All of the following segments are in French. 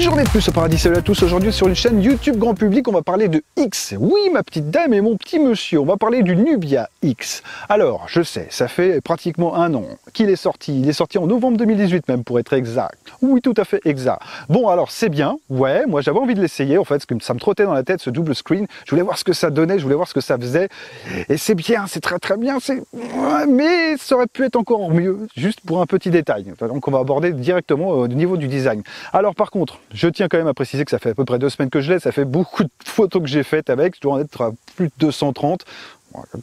Journée de plus au paradis, salut à tous. Aujourd'hui sur une chaîne YouTube grand public, on va parler de X. Oui, ma petite dame et mon petit monsieur, on va parler du Nubia X. Alors, je sais, ça fait pratiquement un an qu'il est sorti. Il est sorti en novembre 2018 même, pour être exact. Oui, tout à fait exact. Bon, alors c'est bien, ouais, moi j'avais envie de l'essayer en fait, parce que ça me trottait dans la tête ce double screen. Je voulais voir ce que ça donnait, je voulais voir ce que ça faisait. Et c'est bien, c'est très très bien, mais ça aurait pu être encore mieux, juste pour un petit détail. Donc on va aborder directement au niveau du design. Alors par contre, je tiens quand même à préciser que ça fait à peu près 2 semaines que je l'ai, ça fait beaucoup de photos que j'ai faites avec, je dois en être à plus de 230.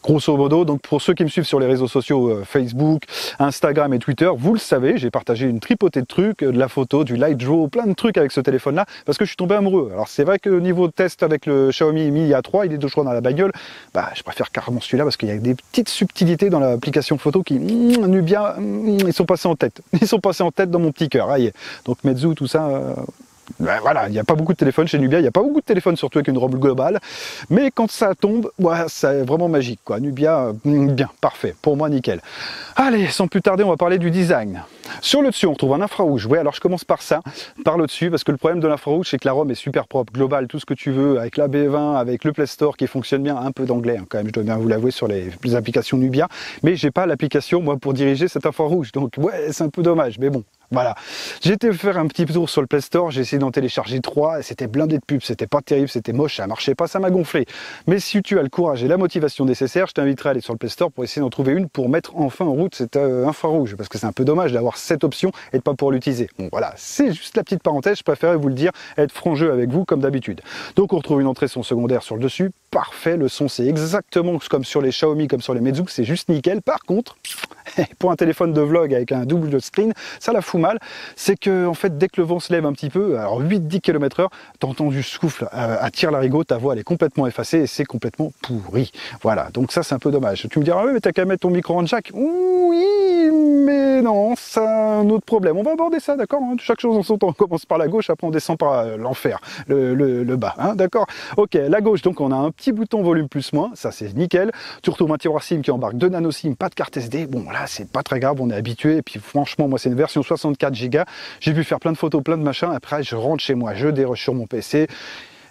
Grosso modo, donc pour ceux qui me suivent sur les réseaux sociaux Facebook, Instagram et Twitter, vous le savez, j'ai partagé une tripotée de trucs, de la photo, du light draw, plein de trucs avec ce téléphone-là, parce que je suis tombé amoureux. Alors c'est vrai que au niveau de test avec le Xiaomi Mi A3, il est toujours dans la bagnole, bah je préfère carrément celui-là parce qu'il y a des petites subtilités dans l'application photo qui, Nubia, ils sont passés en tête. Ils sont passés en tête dans mon petit cœur. Ah, yeah. Donc Meizu, tout ça... Ben voilà, il n'y a pas beaucoup de téléphones chez Nubia, il n'y a pas beaucoup de téléphones surtout avec une robe globale, mais quand ça tombe, ouais, c'est vraiment magique quoi. Nubia, bien, parfait, pour moi nickel. Allez, sans plus tarder, on va parler du design. Sur le dessus, on retrouve un infrarouge. Ouais, alors je commence par ça, par le dessus, parce que le problème de l'infrarouge, c'est que la ROM est super propre, globale, tout ce que tu veux, avec la B20, avec le Play Store qui fonctionne bien, un peu d'anglais hein, quand même, je dois bien vous l'avouer sur les applications Nubia, mais j'ai pas l'application moi pour diriger cet infrarouge, donc ouais, c'est un peu dommage, mais bon. Voilà, j'ai été faire un petit tour sur le Play Store, j'ai essayé d'en télécharger 3, c'était blindé de pubs, c'était pas terrible, c'était moche, ça marchait pas, ça m'a gonflé. Mais si tu as le courage et la motivation nécessaire, je t'inviterai à aller sur le Play Store pour essayer d'en trouver une pour mettre enfin en route cet infrarouge, parce que c'est un peu dommage d'avoir cette option et de pas pouvoir l'utiliser. Bon voilà, c'est juste la petite parenthèse, je préférais vous le dire, être franc-jeu avec vous comme d'habitude. Donc on retrouve une entrée son secondaire sur le dessus, parfait, le son c'est exactement comme sur les Xiaomi, comme sur les Meizu, c'est juste nickel. Par contre, pour un téléphone de vlog avec un double screen, ça la fout mal, c'est que en fait dès que le vent se lève un petit peu, alors 8-10 km/h, t'entends du souffle à tire-larigot, ta voix elle est complètement effacée et c'est complètement pourri. Voilà, donc ça c'est un peu dommage. Tu me diras, ouais, mais t'as qu'à mettre ton micro en jack. Oui, mais non, c'est un autre problème. On va aborder ça, d'accord hein. Chaque chose en son temps, on commence par la gauche, après on descend par l'enfer, le bas, hein, d'accord. Ok, la gauche, donc on a un petit bouton volume plus-moins, ça c'est nickel. Tu retrouves un tiroir SIM qui embarque 2 nano SIM, pas de carte SD, bon là c'est pas très grave, on est habitué, et puis franchement moi c'est une version 64 Go, j'ai pu faire plein de photos, plein de machins, après je rentre chez moi, je déroche sur mon PC,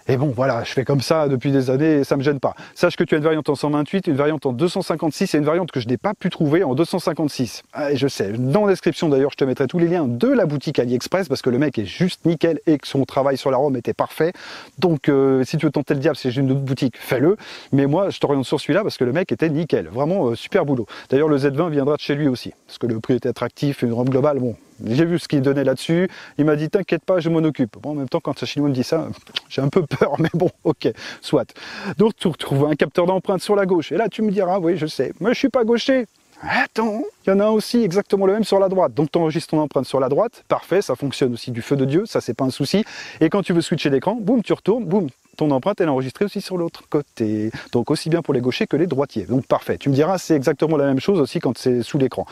et bon voilà, je fais comme ça depuis des années et ça me gêne pas. Sache que tu as une variante en 128, une variante en 256 et une variante que je n'ai pas pu trouver en 256. Ah, et je sais, dans la description d'ailleurs je te mettrai tous les liens de la boutique AliExpress parce que le mec est juste nickel et que son travail sur la ROM était parfait. Donc si tu veux tenter le diable, c'est une autre boutique, fais-le. Mais moi je t'oriente sur celui-là parce que le mec était nickel, vraiment super boulot. D'ailleurs le Z20 viendra de chez lui aussi parce que le prix était attractif, une ROM globale, bon. J'ai vu ce qu'il donnait là-dessus, il m'a dit t'inquiète pas, je m'en occupe. Bon, en même temps, quand un chinois me dit ça, j'ai un peu peur, mais bon, ok, soit. Donc tu retrouves un capteur d'empreinte sur la gauche, et là tu me diras, oui je sais, mais je suis pas gaucher. Attends, il y en a un aussi exactement le même sur la droite. Donc tu enregistres ton empreinte sur la droite, parfait, ça fonctionne aussi du feu de Dieu, ça c'est pas un souci. Et quand tu veux switcher l'écran, boum, tu retournes, boum, ton empreinte elle est enregistrée aussi sur l'autre côté. Donc aussi bien pour les gauchers que les droitiers. Donc parfait. Tu me diras, c'est exactement la même chose aussi quand c'est sous l'écran.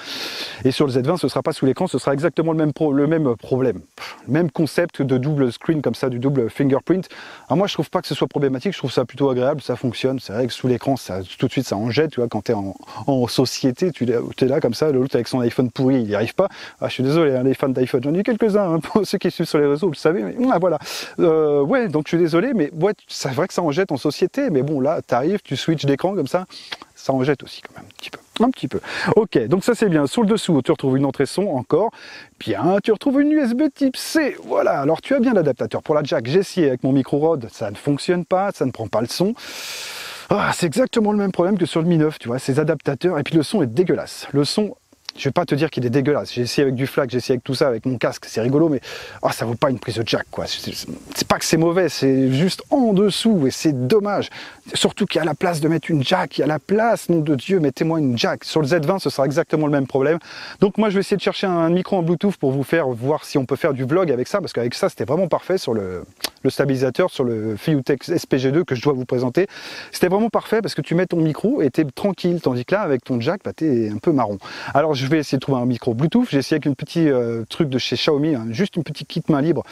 Et sur le Z20, ce sera pas sous l'écran, ce sera exactement le même problème. Le même concept de double screen comme ça, du double fingerprint. Alors moi je trouve pas que ce soit problématique, je trouve ça plutôt agréable, ça fonctionne. C'est vrai que sous l'écran, ça tout de suite ça en jette, tu vois, quand tu es en société, tu es là comme ça, l'autre avec son iPhone pourri, il n'y arrive pas. Ah, je suis désolé, hein, les fans d'iPhone, j'en ai eu quelques-uns, hein, pour ceux qui suivent sur les réseaux, vous le savez, mais voilà. Ouais, donc je suis désolé, mais ouais, c'est vrai que ça en jette en société, mais bon là, tu arrives, tu switches d'écran comme ça en jette aussi quand même, un petit peu. Ok, donc ça c'est bien. Sur le dessous, tu retrouves une entrée son encore. Bien, tu retrouves une USB type C. Voilà, alors tu as bien l'adaptateur pour la jack. J'ai essayé avec mon micro Rode, ça ne fonctionne pas, ça ne prend pas le son. Ah, c'est exactement le même problème que sur le Mi 9, tu vois, ces adaptateurs, et puis le son est dégueulasse. Le son, je vais pas te dire qu'il est dégueulasse, j'ai essayé avec du FLAC, j'ai essayé avec tout ça, avec mon casque, c'est rigolo, mais oh, ça vaut pas une prise de jack, quoi. C'est pas que c'est mauvais, c'est juste en dessous, et c'est dommage. Surtout qu'il y a la place de mettre une jack, il y a la place, nom de Dieu, mettez-moi une jack. Sur le Z20, ce sera exactement le même problème. Donc moi, je vais essayer de chercher un micro en Bluetooth pour vous faire voir si on peut faire du vlog avec ça, parce qu'avec ça, c'était vraiment parfait sur le stabilisateur, sur le Fiutech SPG2 que je dois vous présenter. C'était vraiment parfait parce que tu mets ton micro et t'es tranquille, tandis que là, avec ton jack, bah, t'es un peu marron. Alors, je je vais essayer de trouver un micro Bluetooth. J'ai essayé avec une petite truc de chez Xiaomi, hein, juste une petite kit main libre.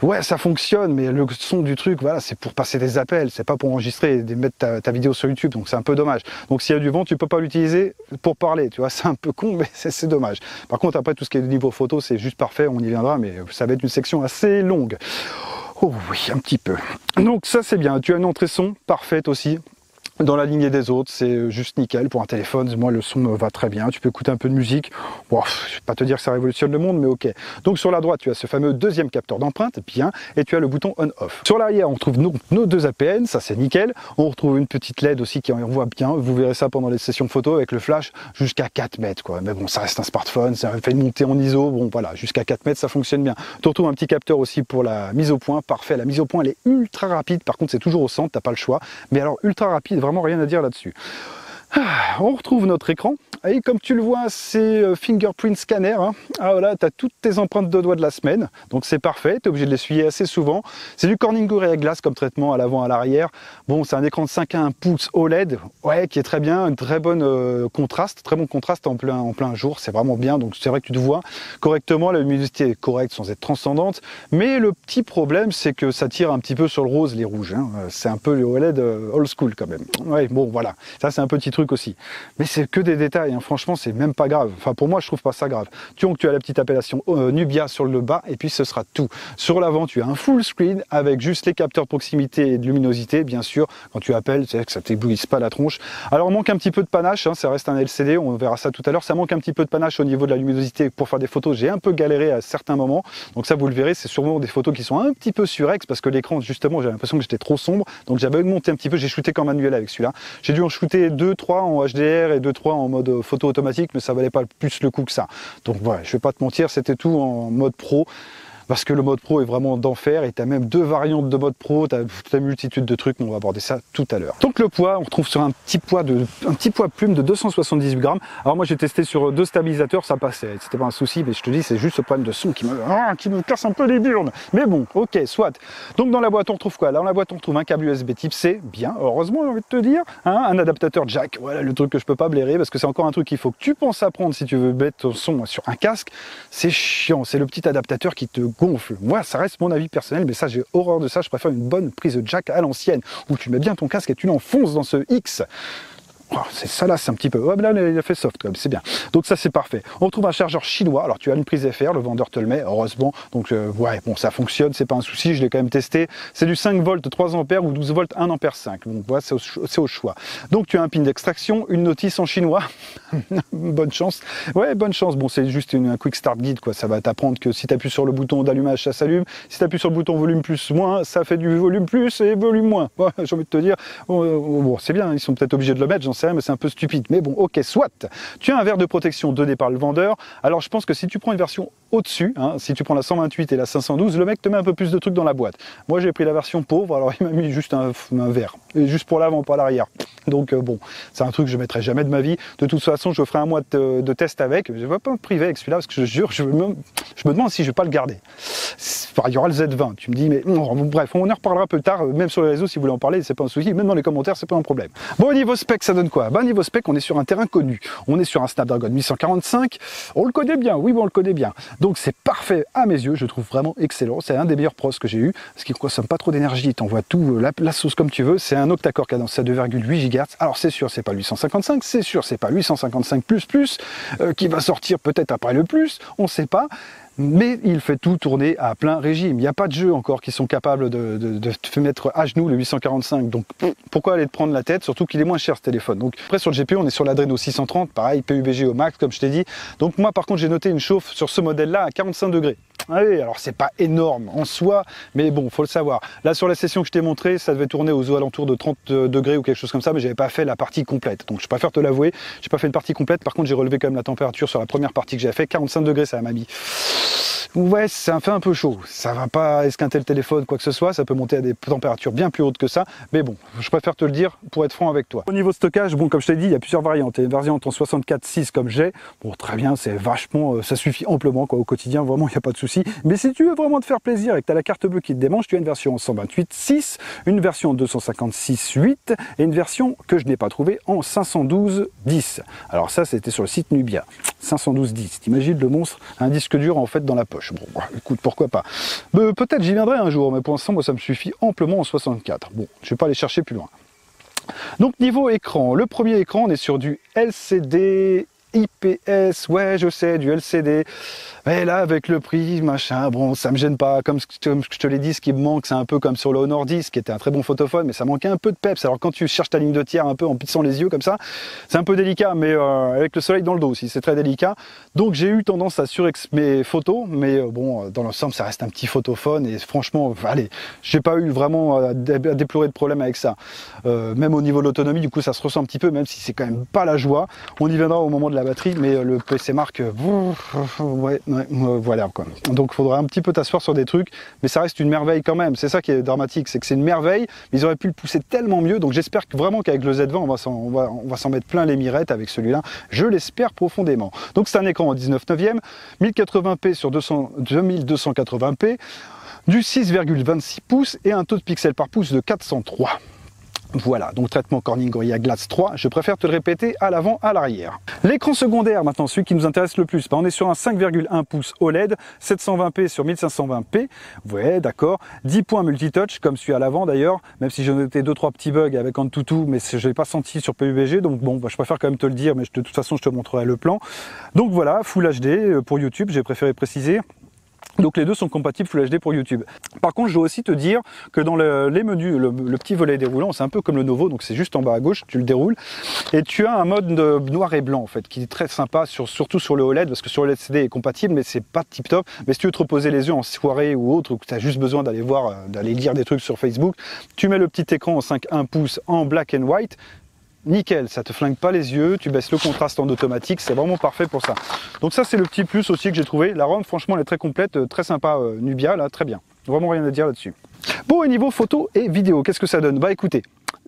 Ouais, ça fonctionne, mais le son du truc, voilà, c'est pour passer des appels, c'est pas pour enregistrer et mettre ta vidéo sur YouTube, donc c'est un peu dommage. Donc s'il y a du vent, tu peux pas l'utiliser pour parler, tu vois, c'est un peu con, mais c'est dommage. Par contre, après, tout ce qui est niveau photo, c'est juste parfait, on y viendra, mais ça va être une section assez longue. Oh oui, un petit peu. Donc ça, c'est bien. Tu as une entrée son parfaite aussi. Dans la lignée des autres, c'est juste nickel pour un téléphone. Moi, le son me va très bien. Tu peux écouter un peu de musique. Bon, je vais pas te dire que ça révolutionne le monde, mais ok. Donc sur la droite, tu as ce fameux deuxième capteur d'empreinte, bien, et tu as le bouton on/off. Sur l'arrière, on trouve nos deux APN, ça c'est nickel. On retrouve une petite LED aussi qui envoie bien. Vous verrez ça pendant les sessions photo avec le flash jusqu'à 4 mètres, quoi. Mais bon, ça reste un smartphone, ça fait une montée en ISO. Bon, voilà, jusqu'à 4 mètres, ça fonctionne bien. Tu retrouves un petit capteur aussi pour la mise au point. Parfait. La mise au point, elle est ultra rapide. Par contre, c'est toujours au centre, t'as pas le choix. Mais alors, ultra rapide, vraiment rien à dire là-dessus. On retrouve notre écran et comme tu le vois, c'est fingerprint scanner, hein. Ah voilà, tu as toutes tes empreintes de doigts de la semaine, donc c'est parfait, tu es obligé de l'essuyer assez souvent. C'est du Corning Gorilla Glass comme traitement à l'avant, à l'arrière. Bon, c'est un écran de 5,1 pouces OLED, ouais, qui est très bien, un très bon contraste, très bon contraste en plein jour, c'est vraiment bien, donc c'est vrai que tu te vois correctement, la luminosité est correcte sans être transcendante, mais le petit problème, c'est que ça tire un petit peu sur le rose, les rouges, hein. C'est un peu le OLED old school quand même. Ouais, bon, voilà, ça c'est un petit truc aussi. Mais c'est que des détails, hein. Franchement, c'est même pas grave. Enfin, pour moi, je trouve pas ça grave. Tu as la petite appellation Nubia sur le bas, et puis ce sera tout. Sur l'avant, tu as un full screen avec juste les capteurs de proximité et de luminosité, bien sûr. Quand tu appelles, c'est que ça t'éblouisse pas la tronche. Alors, il manque un petit peu de panache, hein, ça reste un LCD, on verra ça tout à l'heure. Ça manque un petit peu de panache au niveau de la luminosité pour faire des photos. J'ai un peu galéré à certains moments, donc ça, vous le verrez, c'est sûrement des photos qui sont un petit peu surex parce que l'écran, justement, j'ai l'impression que j'étais trop sombre, donc j'avais augmenté un petit peu. J'ai shooté qu'en manuel avec celui-là. J'ai dû en shooter 2-3 en HDR et 2-3 en mode photo automatique, mais ça valait pas plus le coup que ça. Donc voilà, je vais pas te mentir, c'était tout en mode pro. Parce que le mode pro est vraiment d'enfer et tu as même deux variantes de mode pro, tu as une multitude de trucs, mais on va aborder ça tout à l'heure. Donc le poids, on retrouve sur un petit poids plume de 278 grammes. Alors moi j'ai testé sur 2 stabilisateurs, ça passait, c'était pas un souci, mais je te dis c'est juste ce problème de son qui me casse un peu les burnes. Mais bon, ok, soit. Donc dans la boîte on retrouve quoi? Là dans la boîte on retrouve un câble USB type C, bien, heureusement j'ai envie de te dire, hein, un adaptateur jack, voilà le truc que je peux pas blairer, parce que c'est encore un truc qu'il faut que tu penses à prendre si tu veux mettre ton son sur un casque. C'est chiant, c'est le petit adaptateur qui te gonfle. Moi, ça reste mon avis personnel, mais ça, j'ai horreur de ça. Je préfère une bonne prise de jack à l'ancienne, où tu mets bien ton casque et tu l'enfonces dans ce X. Oh, c'est ça là, c'est un petit peu. Ouais, là, il a fait soft quand même, c'est bien. Donc ça, c'est parfait. On retrouve un chargeur chinois. Alors tu as une prise FR, le vendeur te le met, heureusement. Donc ouais, bon, ça fonctionne, c'est pas un souci. Je l'ai quand même testé. C'est du 5 volts 3 ampères ou 12 volts 1 ampère 5. Donc voilà, c'est au choix. Donc tu as un pin d'extraction, une notice en chinois. Bonne chance. Ouais, bonne chance. Bon, c'est juste un quick start guide, quoi. Ça va t'apprendre que si tu appuies sur le bouton d'allumage, ça s'allume. Si tu appuies sur le bouton volume plus moins, ça fait du volume plus et volume moins. Ouais, j'ai envie de te dire, bon, c'est bien. Ils sont peut-être obligés de le mettre, j'en sais rien, mais c'est un peu stupide. Mais bon, ok, soit. Tu as un verre de protection donné par le vendeur. Alors je pense que si tu prends une version au-dessus, hein, si tu prends la 128 et la 512, le mec te met un peu plus de trucs dans la boîte. Moi j'ai pris la version pauvre, alors il m'a mis juste un verre, et juste pour l'avant, pas l'arrière. Donc bon, c'est un truc que je mettrai jamais de ma vie. De toute façon, je ferai un mois de test avec. Je ne vais pas me priver avec celui-là parce que je jure, je me demande si je vais pas le garder. Il y aura le Z20. Tu me dis, mais bon, bref, on en reparlera plus tard, même sur les réseaux si vous voulez en parler, c'est pas un souci. Même dans les commentaires, c'est pas un problème. Bon, au niveau spec, ça donne quoi? Niveau spec, on est sur un terrain connu. On est sur un Snapdragon 845. On le connaît bien, oui, bon, on le connaît bien. Donc c'est parfait à mes yeux, je trouve vraiment excellent. C'est un des meilleurs pros que j'ai eu, parce qu'il ne consomme pas trop d'énergie. Il t'envoie tout, la sauce comme tu veux. C'est un octa-core cadencé à 2,8 GHz. Alors c'est sûr, c'est pas 855, c'est sûr, c'est pas 855 qui va sortir peut-être après le plus, on sait pas. Mais il fait tout tourner à plein régime. Il n'y a pas de jeux encore qui sont capables de te mettre à genoux le 845. Donc pourquoi aller te prendre la tête? Surtout qu'il est moins cher ce téléphone. Donc après sur le GPU on est sur l'Adreno 630, pareil, PUBG au max comme je t'ai dit. Donc moi par contre j'ai noté une chauffe sur ce modèle-là à 45 degrés. Oui, alors c'est pas énorme en soi, mais bon, faut le savoir. Là sur la session que je t'ai montré, ça devait tourner aux alentours de 30 degrés ou quelque chose comme ça, mais j'avais pas fait la partie complète. Donc je préfère te l'avouer, j'ai pas fait une partie complète. Par contre j'ai relevé quand même la température sur la première partie que j'ai fait, 45 degrés ça m'a mis. Ouais, ça fait un peu chaud. Ça va pas esquinter le téléphone, quoi que ce soit. Ça peut monter à des températures bien plus hautes que ça. Mais bon, je préfère te le dire pour être franc avec toi. Au niveau stockage, bon, comme je t'ai dit, il y a plusieurs variantes. Il y a une variante en 64.6 comme j'ai. Bon, très bien, c'est vachement, ça suffit amplement, quoi, au quotidien. Vraiment, il n'y a pas de souci. souci. Mais si tu veux vraiment te faire plaisir et que tu as la carte bleue qui te démange, tu as une version en 128.6, une version 256.8 et une version que je n'ai pas trouvée en 512.10. Alors ça, c'était sur le site Nubia. 512.10. T'imagines le monstre, un disque dur en fait dans la poche. Bon, écoute, pourquoi pas. Peut-être j'y viendrai un jour, mais pour l'instant, moi, ça me suffit amplement en 64. Bon, je vais pas aller chercher plus loin. Donc niveau écran, le premier écran, on est sur du LCD IPS, ouais je sais, du LCD, mais là avec le prix, machin, bon ça me gêne pas, comme je te l'ai dit, ce qui me manque c'est un peu comme sur le Honor 10, qui était un très bon photophone, mais ça manquait un peu de peps, alors quand tu cherches ta ligne de tiers un peu en plissant les yeux comme ça, c'est un peu délicat, mais avec le soleil dans le dos aussi, c'est très délicat, donc j'ai eu tendance à surex mes photos, mais bon, dans l'ensemble ça reste un petit photophone, et franchement, allez, j'ai pas eu vraiment à déplorer de problème avec ça, même au niveau de l'autonomie, du coup ça se ressent un petit peu, même si c'est quand même pas la joie, on y viendra au moment de la batterie, mais le PC Mark, ouais, voilà quoi. Donc il faudra un petit peu t'asseoir sur des trucs, mais ça reste une merveille quand même. C'est ça qui est dramatique, c'est que c'est une merveille, mais ils auraient pu le pousser tellement mieux. Donc j'espère vraiment qu'avec le Z20, on va s'en mettre plein les mirettes avec celui-là. Je l'espère profondément. Donc c'est un écran en 19/9, 1080p sur 2280p, du 6,26 pouces et un taux de pixels par pouce de 403. Voilà, donc traitement Corning Gorilla Glass 3, je préfère te le répéter à l'avant, à l'arrière. L'écran secondaire, maintenant, celui qui nous intéresse le plus, on est sur un 5,1 pouces OLED, 720p sur 1520p, ouais, d'accord, 10 points multitouch, comme celui à l'avant d'ailleurs, même si j'ai noté 2-3 petits bugs avec Antutu, mais je n'ai pas senti sur PUBG, donc bon, je préfère quand même te le dire, mais de toute façon, je te montrerai le plan. Donc voilà, Full HD pour YouTube, j'ai préféré préciser. Donc les deux sont compatibles Full HD pour YouTube. Par contre, je dois aussi te dire que dans les menus, le petit volet déroulant, c'est un peu comme le Novo, donc c'est juste en bas à gauche, tu le déroules, et tu as un mode de noir et blanc en fait, qui est très sympa, surtout sur le OLED, parce que sur le LCD est compatible, mais c'est pas tip top. Mais si tu veux te reposer les yeux en soirée ou autre, ou que tu as juste besoin d'aller voir, d'aller lire des trucs sur Facebook, tu mets le petit écran en 5,1 pouces en black and white, nickel, ça te flingue pas les yeux, tu baisses le contraste en automatique, c'est vraiment parfait pour ça. Donc ça c'est le petit plus aussi que j'ai trouvé. La ROM franchement elle est très complète, très sympa Nubia, là très bien. Vraiment rien à dire là-dessus. Bon, et niveau photo et vidéo, qu'est-ce que ça donne? Bah écoutez,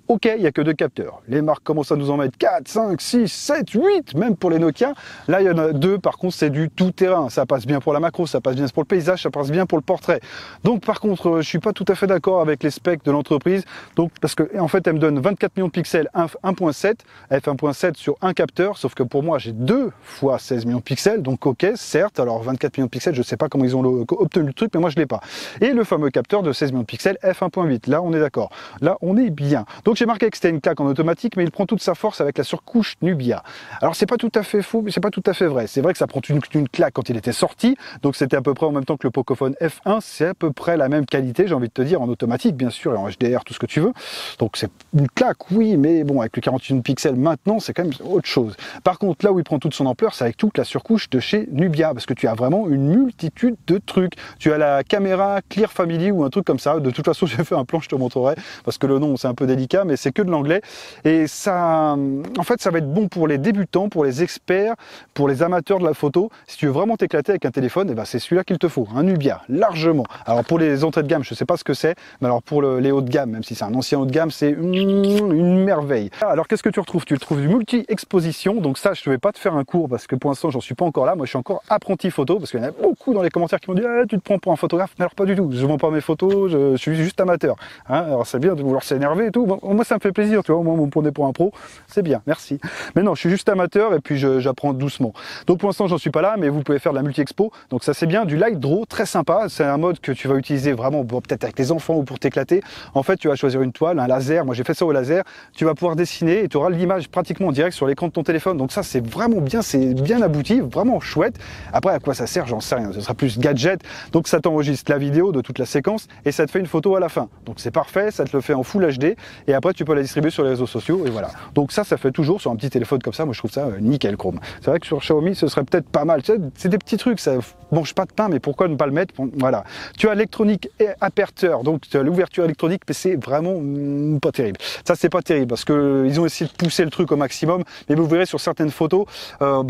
ok, il n'y a que 2 capteurs. Les marques commencent à nous en mettre 4, 5, 6, 7, 8, même pour les Nokia. Là, il y en a 2, par contre, c'est du tout-terrain. Ça passe bien pour la macro, ça passe bien pour le paysage, ça passe bien pour le portrait. Donc, par contre, je ne suis pas tout à fait d'accord avec les specs de l'entreprise. Donc, parce que en fait, elle me donne 24 millions de pixels, 1.7, f1.7 sur un capteur, sauf que pour moi, j'ai 2 fois 16 millions de pixels. Donc, ok, certes, alors 24 millions de pixels, je ne sais pas comment ils ont obtenu le truc, mais moi, je ne l'ai pas. Et le fameux capteur de 16 millions de pixels, f1.8. Là, on est d'accord. Là, on est bien. Donc, j'ai marqué que c'était une claque en automatique, mais il prend toute sa force avec la surcouche Nubia. Alors c'est pas tout à fait faux, mais c'est pas tout à fait vrai. C'est vrai que ça prend une claque quand il était sorti, donc c'était à peu près en même temps que le Pocophone F1, c'est à peu près la même qualité, j'ai envie de te dire, en automatique bien sûr, et en HDR, tout ce que tu veux. Donc c'est une claque, oui, mais bon, avec le 48 pixels maintenant, c'est quand même autre chose. Par contre, là où il prend toute son ampleur, c'est avec toute la surcouche de chez Nubia, parce que tu as vraiment une multitude de trucs. Tu as la caméra Clear Family ou un truc comme ça. De toute façon, j'ai fait un plan, je te montrerai, parce que le nom c'est un peu délicat, mais c'est que de l'anglais, et ça, en fait, ça va être bon pour les débutants, pour les experts, pour les amateurs de la photo. Si tu veux vraiment t'éclater avec un téléphone, eh ben, c'est celui-là qu'il te faut, un Nubia, largement. Alors pour les entrées de gamme, je sais pas ce que c'est, mais alors pour les hauts de gamme, même si c'est un ancien haut de gamme, c'est une merveille. Alors qu'est-ce que tu retrouves? Tu retrouves du multi-exposition, donc ça, je ne vais pas te faire un cours, parce que pour l'instant, j'en suis pas encore là. Moi, je suis encore apprenti photo, parce qu'il y en a beaucoup dans les commentaires qui m'ont dit ah, tu te prends pour un photographe, mais alors pas du tout, je ne vends pas mes photos, je suis juste amateur. Hein, alors c'est bien de vouloir s'énerver et tout, bon, moi ça me fait plaisir, tu vois, moi, vous me prenez pour un pro, c'est bien, merci. Mais non, je suis juste amateur et puis j'apprends doucement. Donc pour l'instant, j'en suis pas là, mais vous pouvez faire de la multi-expo. Donc ça, c'est bien, du light draw, très sympa. C'est un mode que tu vas utiliser vraiment, bon, peut-être avec les enfants ou pour t'éclater. En fait, tu vas choisir une toile, un laser. Moi, j'ai fait ça au laser. Tu vas pouvoir dessiner et tu auras l'image pratiquement en direct sur l'écran de ton téléphone. Donc ça, c'est vraiment bien, c'est bien abouti, vraiment chouette. Après, à quoi ça sert, j'en sais rien. Ce sera plus gadget. Donc ça t'enregistre la vidéo de toute la séquence et ça te fait une photo à la fin. Donc c'est parfait, ça te le fait en Full HD et après, tu peux la distribuer sur les réseaux sociaux et voilà. Donc ça fait toujours sur un petit téléphone comme ça. Moi, je trouve ça nickel chrome. C'est vrai que sur Xiaomi, ce serait peut-être pas mal. Tu sais, c'est des petits trucs, ça mange pas de pain, mais pourquoi ne pas le mettre? Voilà. Tu as l'électronique et aperteur, donc tu as l'ouverture électronique, mais c'est vraiment pas terrible. Ça, c'est pas terrible parce que ils ont essayé de pousser le truc au maximum, mais vous verrez sur certaines photos,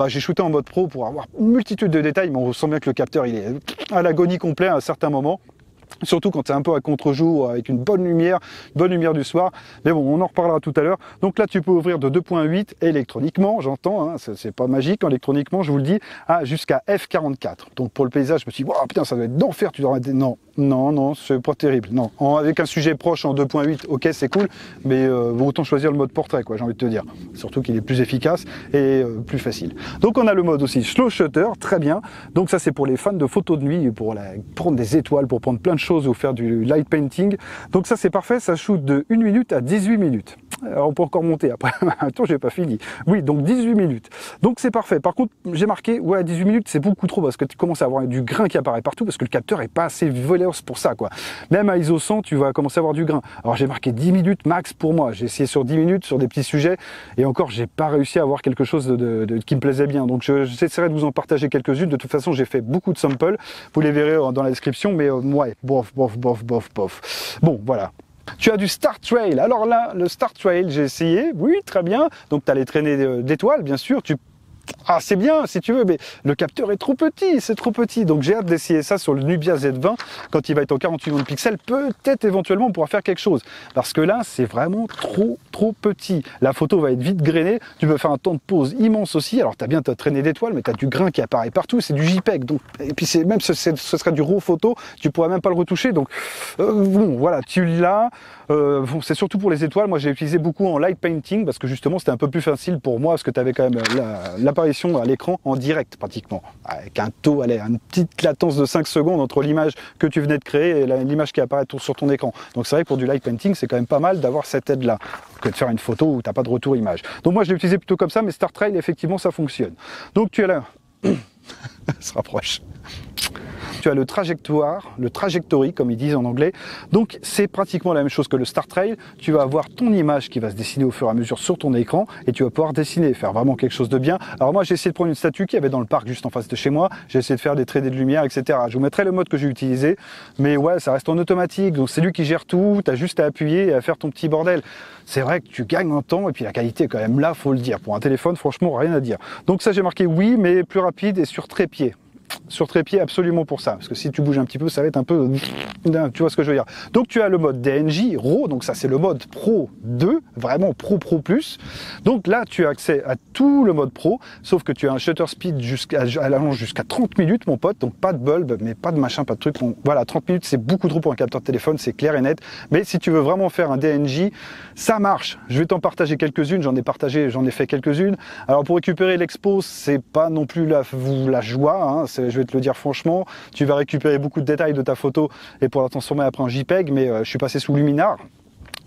j'ai shooté en mode pro pour avoir une multitude de détails, mais on sent bien que le capteur il est à l'agonie complète à un certain moment. Surtout quand tu es un peu à contre-jour, avec une bonne lumière du soir. Mais bon, on en reparlera tout à l'heure. Donc là, tu peux ouvrir de 2.8 électroniquement, j'entends, hein, c'est pas magique, électroniquement, je vous le dis, jusqu'à f44. Donc pour le paysage, je me suis dit, wow, putain, ça doit être d'enfer, tu dois arrêter. Non, c'est pas terrible. Non, avec un sujet proche en 2.8, ok, c'est cool, mais autant choisir le mode portrait, quoi, j'ai envie de te dire. Surtout qu'il est plus efficace et plus facile. Donc on a le mode aussi slow shutter, très bien. Donc ça, c'est pour les fans de photos de nuit, pour prendre des étoiles, pour prendre plein de choses ou faire du light painting. Donc ça, c'est parfait, ça shoot de 1 minute à 18 minutes. Alors on peut encore monter après. Attends, j'ai pas fini. Oui, donc 18 minutes. Donc c'est parfait. Par contre, j'ai marqué, ouais, 18 minutes, c'est beaucoup trop parce que tu commences à avoir du grain qui apparaît partout parce que le capteur est pas assez veloce pour ça, quoi. Même à ISO 100, tu vas commencer à avoir du grain. Alors j'ai marqué 10 minutes max pour moi. J'ai essayé sur 10 minutes, sur des petits sujets, et encore, j'ai pas réussi à avoir quelque chose qui me plaisait bien. Donc j'essaierai de vous en partager quelques-unes. De toute façon, j'ai fait beaucoup de samples. Vous les verrez dans la description, mais ouais, bof. Bon, voilà. Tu as du Star Trail. Alors là, le Star Trail, j'ai essayé. Oui, très bien. Donc, tu as les traînées d'étoiles, bien sûr. C'est bien, si tu veux, mais le capteur est trop petit, c'est trop petit. Donc, j'ai hâte d'essayer ça sur le Nubia Z20 quand il va être en 48 millions de pixels. Peut-être, éventuellement, on pourra faire quelque chose. Parce que là, c'est vraiment trop petit. La photo va être vite grainée. Tu peux faire un temps de pause immense aussi. Alors, tu as bien ta traînée d'étoiles, mais tu as du grain qui apparaît partout. C'est du JPEG. Donc, et puis, même ce serait du RAW photo. Tu pourras même pas le retoucher. Donc, bon, voilà, tu l'as. Bon, c'est surtout pour les étoiles. Moi, j'ai utilisé beaucoup en light painting parce que justement, c'était un peu plus facile pour moi parce que tu avais quand même l'apparition à l'écran en direct pratiquement. Avec un taux, allez, une petite latence de 5 secondes entre l'image que tu venais de créer et l'image qui apparaît sur ton écran. Donc, c'est vrai que pour du light painting, c'est quand même pas mal d'avoir cette aide-là que de faire une photo où tu n'as pas de retour image. Donc, moi, je l'ai utilisé plutôt comme ça, mais Star Trail, effectivement, ça fonctionne. Donc, tu es là. Se rapproche. Tu as le trajectory comme ils disent en anglais. Donc c'est pratiquement la même chose que le Star Trail. Tu vas avoir ton image qui va se dessiner au fur et à mesure sur ton écran et tu vas pouvoir dessiner, faire vraiment quelque chose de bien. Alors moi j'ai essayé de prendre une statue qui avait dans le parc juste en face de chez moi. J'ai essayé de faire des traits de lumière, etc. Je vous mettrai le mode que j'ai utilisé. Mais ouais, ça reste en automatique. Donc c'est lui qui gère tout. Tu as juste à appuyer et à faire ton petit bordel. C'est vrai que tu gagnes en temps et puis la qualité est quand même là, faut le dire. Pour un téléphone, franchement, rien à dire. Donc ça j'ai marqué oui, mais plus rapide et sur trépied. Sur trépied absolument pour ça, parce que si tu bouges un petit peu, ça va être un peu... Tu vois ce que je veux dire. Donc tu as le mode DNJ, RAW, donc ça c'est le mode Pro 2, vraiment Pro Plus. Donc là tu as accès à tout le mode Pro, sauf que tu as un shutter speed jusqu'à 30 minutes mon pote, donc pas de bulb, mais pas de machin, pas de truc. Bon, voilà, 30 minutes c'est beaucoup trop pour un capteur de téléphone, c'est clair et net. Mais si tu veux vraiment faire un DNJ, ça marche. Je vais t'en partager quelques-unes, j'en ai fait quelques-unes. Alors pour récupérer l'expo, c'est pas non plus la joie, hein, je vais te le dire franchement, tu vas récupérer beaucoup de détails de ta photo et pour la transformer après en JPEG, mais je suis passé sous Luminar.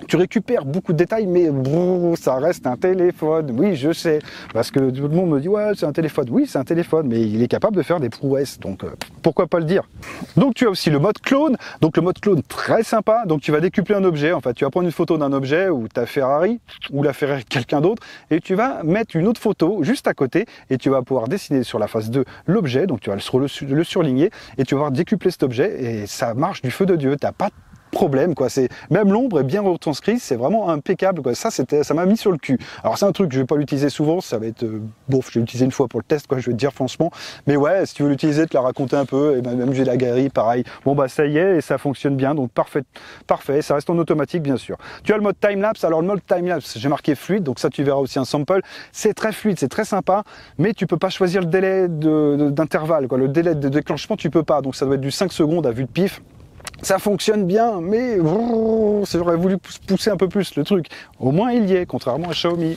Tu récupères beaucoup de détails, mais brrr, ça reste un téléphone. Oui, je sais, parce que tout le monde me dit ouais, c'est un téléphone. Oui, c'est un téléphone, mais il est capable de faire des prouesses, donc pourquoi pas le dire. Donc tu as aussi le mode clone. Donc le mode clone très sympa. Donc tu vas décupler un objet. En fait, tu vas prendre une photo d'un objet ou ta Ferrari ou la Ferrari de quelqu'un d'autre, et tu vas mettre une autre photo juste à côté, et tu vas pouvoir dessiner sur la face de l'objet. Donc tu vas le surligner et tu vas pouvoir décupler cet objet, et ça marche du feu de Dieu. T'as pas problème, quoi. C'est même l'ombre est bien retranscrite, c'est vraiment impeccable, quoi. Ça m'a mis sur le cul. Alors c'est un truc que je vais pas l'utiliser souvent, ça va être bof, je vais l'utiliser une fois pour le test, quoi, je vais te dire franchement. Mais ouais, si tu veux l'utiliser, te la raconter un peu, et ben même j'ai la galerie, pareil. Bon bah ça y est, et ça fonctionne bien, donc parfait, ça reste en automatique bien sûr. Tu as le mode timelapse. Alors le mode timelapse, j'ai marqué fluide, donc ça tu verras aussi un sample. C'est très fluide, c'est très sympa, mais tu peux pas choisir le délai d'intervalle, quoi. Le délai de déclenchement, tu peux pas, donc ça doit être du 5 secondes à vue de pif. Ça fonctionne bien, mais j'aurais voulu pousser un peu plus le truc. Au moins, il y est, contrairement à Xiaomi.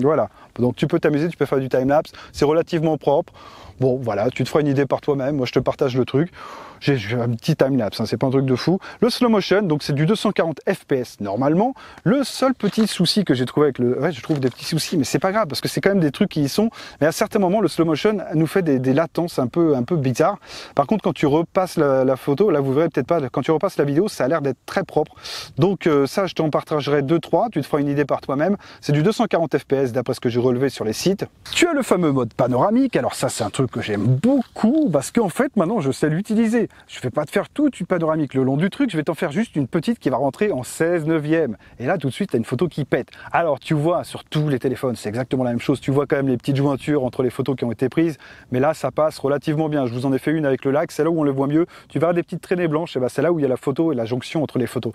Voilà. Donc, tu peux t'amuser, tu peux faire du timelapse. C'est relativement propre. Bon, voilà, tu te feras une idée par toi-même. Moi, je te partage le truc. J'ai un petit timelapse, hein, c'est pas un truc de fou. Le slow motion, donc c'est du 240 fps normalement. Le seul petit souci que j'ai trouvé avec je trouve des petits soucis, mais c'est pas grave parce que c'est quand même des trucs qui y sont. Mais à certains moments, le slow motion nous fait des latences un peu bizarres. Par contre, quand tu repasses la photo, là vous verrez peut-être pas, quand tu repasses la vidéo, ça a l'air d'être très propre. Donc ça, je t'en partagerai 2-3, tu te feras une idée par toi-même. C'est du 240 fps d'après ce que j'ai relevé sur les sites. Tu as le fameux mode panoramique. Alors ça, c'est un truc que j'aime beaucoup parce qu'en fait, maintenant, je sais l'utiliser. désolé, je vais pas te faire toute une panoramique le long du truc, je vais t'en faire juste une petite qui va rentrer en 16/9. Et là, tout de suite, tu as une photo qui pète. Alors, tu vois, sur tous les téléphones, c'est exactement la même chose. Tu vois quand même les petites jointures entre les photos qui ont été prises, mais là, ça passe relativement bien. Je vous en ai fait une avec le lac, c'est là où on le voit mieux. Tu verras des petites traînées blanches, et ben, c'est là où il y a la photo et la jonction entre les photos.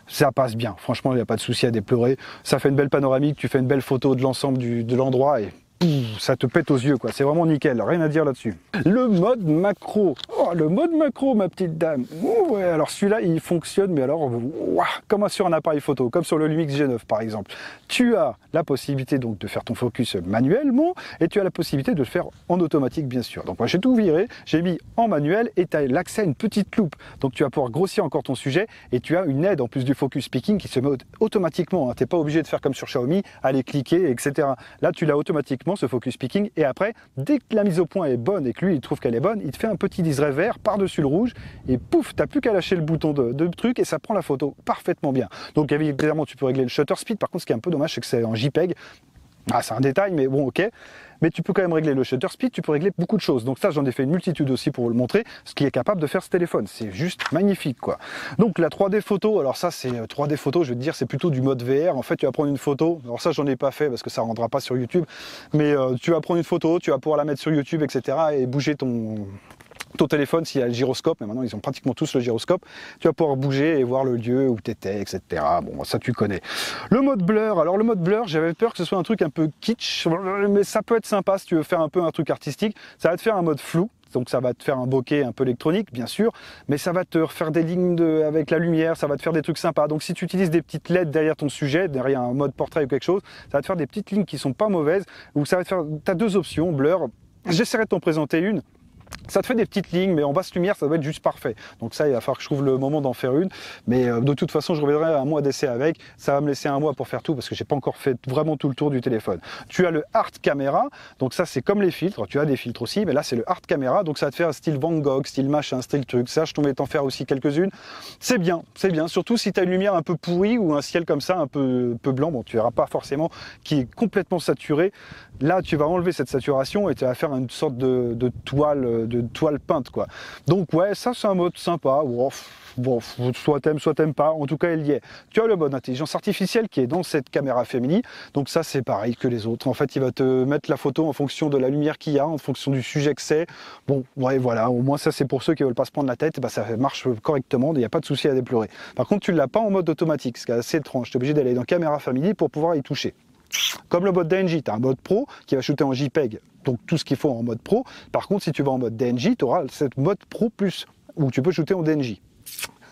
Ça passe bien. Franchement, il n'y a pas de souci à déplorer. Ça fait une belle panoramique, tu fais une belle photo de l'ensemble de l'endroit et ça te pète aux yeux, quoi. C'est vraiment nickel, rien à dire là-dessus. Le mode macro. Oh, le mode macro, ma petite dame. Ouh, ouais, alors celui-là, il fonctionne, mais alors, ouah, comme sur un appareil photo, comme sur le Lumix G9, par exemple. Tu as la possibilité donc de faire ton focus manuellement, et tu as la possibilité de le faire en automatique, bien sûr. Donc moi, j'ai tout viré, j'ai mis en manuel, et tu as l'accès à une petite loupe. Donc tu vas pouvoir grossir encore ton sujet, et tu as une aide en plus du focus picking qui se met automatiquement. Hein. Tu n'es pas obligé de faire comme sur Xiaomi, aller cliquer, etc. Là, tu l'as automatiquement, ce focus picking, et après, dès que la mise au point est bonne et que lui il trouve qu'elle est bonne, il te fait un petit liseré vert par-dessus le rouge et pouf, t'as plus qu'à lâcher le bouton de truc et ça prend la photo parfaitement bien. Donc évidemment tu peux régler le shutter speed, par contre ce qui est un peu dommage c'est que c'est en JPEG. Ah, c'est un détail, mais bon, ok. Mais tu peux quand même régler le shutter speed, tu peux régler beaucoup de choses. Donc ça, j'en ai fait une multitude aussi pour vous le montrer, ce qui est capable de faire ce téléphone. C'est juste magnifique, quoi. Donc la 3D photo, alors ça, c'est 3D photo, je vais te dire, c'est plutôt du mode VR. En fait, tu vas prendre une photo. Alors ça, j'en ai pas fait parce que ça rendra pas sur YouTube. Mais tu vas prendre une photo, tu vas pouvoir la mettre sur YouTube, etc. et bouger ton téléphone s'il y a le gyroscope, mais maintenant ils ont pratiquement tous le gyroscope, tu vas pouvoir bouger et voir le lieu où tu étais, etc. Bon, ça tu connais. Le mode blur, alors le mode blur, j'avais peur que ce soit un truc un peu kitsch, mais ça peut être sympa si tu veux faire un peu un truc artistique. Ça va te faire un mode flou, donc ça va te faire un bokeh un peu électronique, bien sûr, mais ça va te refaire des lignes avec la lumière, ça va te faire des trucs sympas. Donc si tu utilises des petites LED derrière ton sujet, derrière un mode portrait ou quelque chose, ça va te faire des petites lignes qui sont pas mauvaises, ou ça va te faire, tu as deux options, blur, j'essaierai de t'en présenter une. Ça te fait des petites lignes, mais en basse lumière, ça doit être juste parfait. Donc ça, il va falloir que je trouve le moment d'en faire une. Mais de toute façon, je reviendrai à un mois d'essai avec. Ça va me laisser un mois pour faire tout, parce que j'ai pas encore fait vraiment tout le tour du téléphone. Tu as le Art Camera, donc ça, c'est comme les filtres. Tu as des filtres aussi, mais là, c'est le Art Camera. Donc ça va te faire style Van Gogh, style machin, style truc. Ça, je tombais t'en faire aussi quelques-unes. C'est bien, c'est bien. Surtout si tu as une lumière un peu pourrie ou un ciel comme ça, un peu blanc. Bon, tu verras pas forcément, qui est complètement saturé. Là, tu vas enlever cette saturation et tu vas faire une sorte de toile peinte, quoi. Donc ouais, ça c'est un mode sympa. Bon, soit t'aimes pas, en tout cas il y est. Tu as le mode intelligence artificielle qui est dans cette caméra Family, donc ça c'est pareil que les autres. En fait, il va te mettre la photo en fonction de la lumière qu'il y a, en fonction du sujet que c'est. Bon, ouais, voilà, au moins ça c'est pour ceux qui veulent pas se prendre la tête, bah, ça marche correctement, il n'y a pas de souci à déplorer. Par contre, tu l'as pas en mode automatique, ce qui est assez étrange. Tu es obligé d'aller dans caméra Family pour pouvoir y toucher. Comme le mode DNJ, tu as un mode pro qui va shooter en JPEG, donc tout ce qu'il faut en mode pro. Par contre, si tu vas en mode DNJ, tu auras cette mode pro plus, où tu peux shooter en DNJ.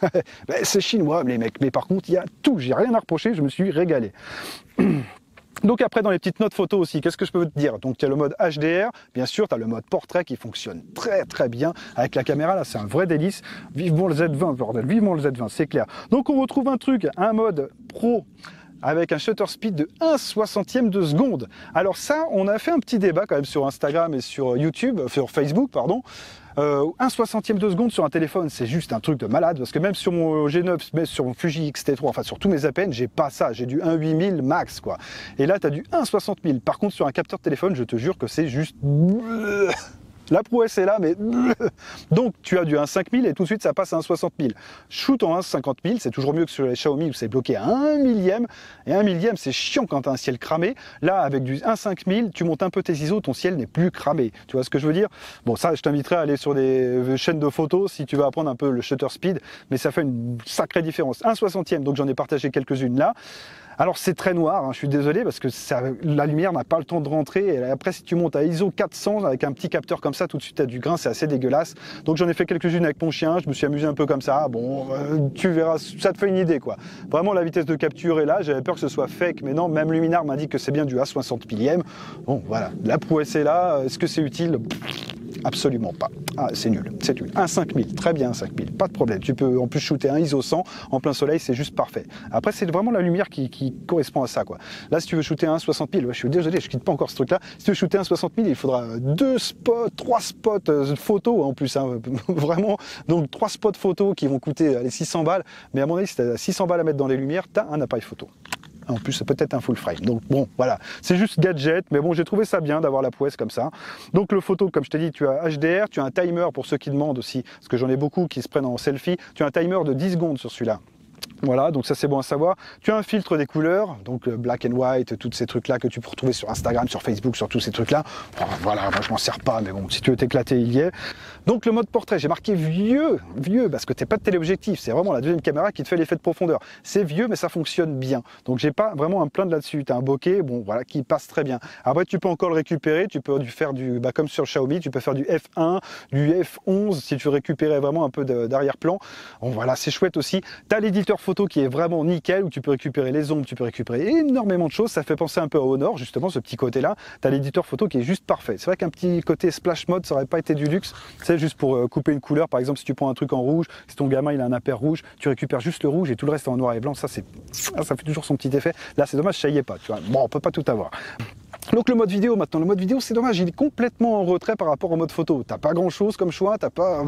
Ben, c'est chinois, les mecs, mais par contre, il y a tout, j'ai rien à reprocher, je me suis régalé. Donc après, dans les petites notes photos aussi, qu'est-ce que je peux te dire? Donc tu as le mode HDR, bien sûr, tu as le mode portrait qui fonctionne très très bien avec la caméra, là c'est un vrai délice. Vivement le Z20, bordel, vivement le Z20, c'est clair. Donc on retrouve un truc, un mode pro, avec un shutter speed de 1/60e de seconde. Alors ça, on a fait un petit débat quand même sur Instagram et sur YouTube, sur Facebook, pardon. 1/60e de seconde sur un téléphone, c'est juste un truc de malade, parce que même sur mon G9, même sur mon Fuji X-T3, enfin sur tous mes APN, j'ai pas ça, j'ai du 1/8000 max, quoi. Et là, tu as du 1/60 000. Par contre, sur un capteur de téléphone, je te jure que c'est juste... La prouesse est là, mais... Donc, tu as du 1/5000 et tout de suite, ça passe à 1/60 000. Shoot en 1/50 000, c'est toujours mieux que sur les Xiaomi où c'est bloqué à 1 millième. Et 1 millième, c'est chiant quand tu as un ciel cramé. Là, avec du 1/5000, tu montes un peu tes ISO, ton ciel n'est plus cramé. Tu vois ce que je veux dire? Bon, ça, je t'inviterai à aller sur des chaînes de photos si tu veux apprendre un peu le shutter speed. Mais ça fait une sacrée différence. 1/60e, donc j'en ai partagé quelques-unes là. Alors c'est très noir, hein, je suis désolé parce que la lumière n'a pas le temps de rentrer et après si tu montes à ISO 400 avec un petit capteur comme ça, tout de suite tu as du grain, c'est assez dégueulasse. Donc j'en ai fait quelques-unes avec mon chien, je me suis amusé un peu comme ça, bon tu verras, ça te fait une idée quoi. Vraiment la vitesse de capture est là, j'avais peur que ce soit fake, mais non, même Luminar m'indique que c'est bien du A60 millième. Bon voilà, la prouesse est là, est-ce que c'est utile? Absolument pas. Ah, c'est nul, c'est nul. 1/5000, très bien 1/5000, pas de problème. Tu peux en plus shooter un ISO 100 en plein soleil, c'est juste parfait. Après, c'est vraiment la lumière qui correspond à ça, quoi. Là, si tu veux shooter un 60 000, ouais, je suis désolé, je quitte pas encore ce truc-là. Si tu veux shooter un 60 000, il faudra 2 spots, 3 spots photos en plus, hein, vraiment. Donc 3 spots photos qui vont coûter les 600 balles. Mais à mon avis, si tu as 600 balles à mettre dans les lumières, tu as un appareil photo. En plus, c'est peut-être un full frame. Donc bon, voilà, c'est juste gadget, mais bon, j'ai trouvé ça bien d'avoir la prouesse comme ça. Donc le photo, comme je t'ai dit, tu as HDR, tu as un timer pour ceux qui demandent aussi, parce que j'en ai beaucoup qui se prennent en selfie, tu as un timer de 10 secondes sur celui-là. Voilà, donc ça c'est bon à savoir. Tu as un filtre des couleurs, donc black and white, tous ces trucs-là que tu peux retrouver sur Instagram, sur Facebook, sur tous ces trucs-là. Voilà, moi je m'en sers pas, mais bon, si tu veux t'éclater, il y est. Donc le mode portrait, j'ai marqué vieux, parce que t'es pas de téléobjectif, c'est vraiment la deuxième caméra qui te fait l'effet de profondeur. C'est vieux, mais ça fonctionne bien. Donc j'ai pas vraiment un plaindre là-dessus. Tu as un bokeh, bon voilà, qui passe très bien. Après tu peux encore le récupérer, tu peux faire du, comme sur Xiaomi, tu peux faire du F1, du F11, si tu veux récupérer vraiment un peu d'arrière-plan. Bon voilà, c'est chouette aussi. Tu as l'éditeur photo qui est vraiment nickel, où tu peux récupérer les ombres, tu peux récupérer énormément de choses. Ça fait penser un peu à Honor, justement, ce petit côté-là. Tu as l'éditeur photo qui est juste parfait. C'est vrai qu'un petit côté splash mode, ça aurait pas été du luxe. C'est juste pour couper une couleur. Par exemple, si tu prends un truc en rouge, si ton gamin il a un impair rouge, tu récupères juste le rouge et tout le reste en noir et blanc. Ça fait toujours son petit effet. Là, c'est dommage, ça y est pas. Tu vois. Bon, on peut pas tout avoir. Donc le mode vidéo maintenant, le mode vidéo c'est dommage, il est complètement en retrait par rapport au mode photo. T'as pas grand chose comme choix, t'as pas...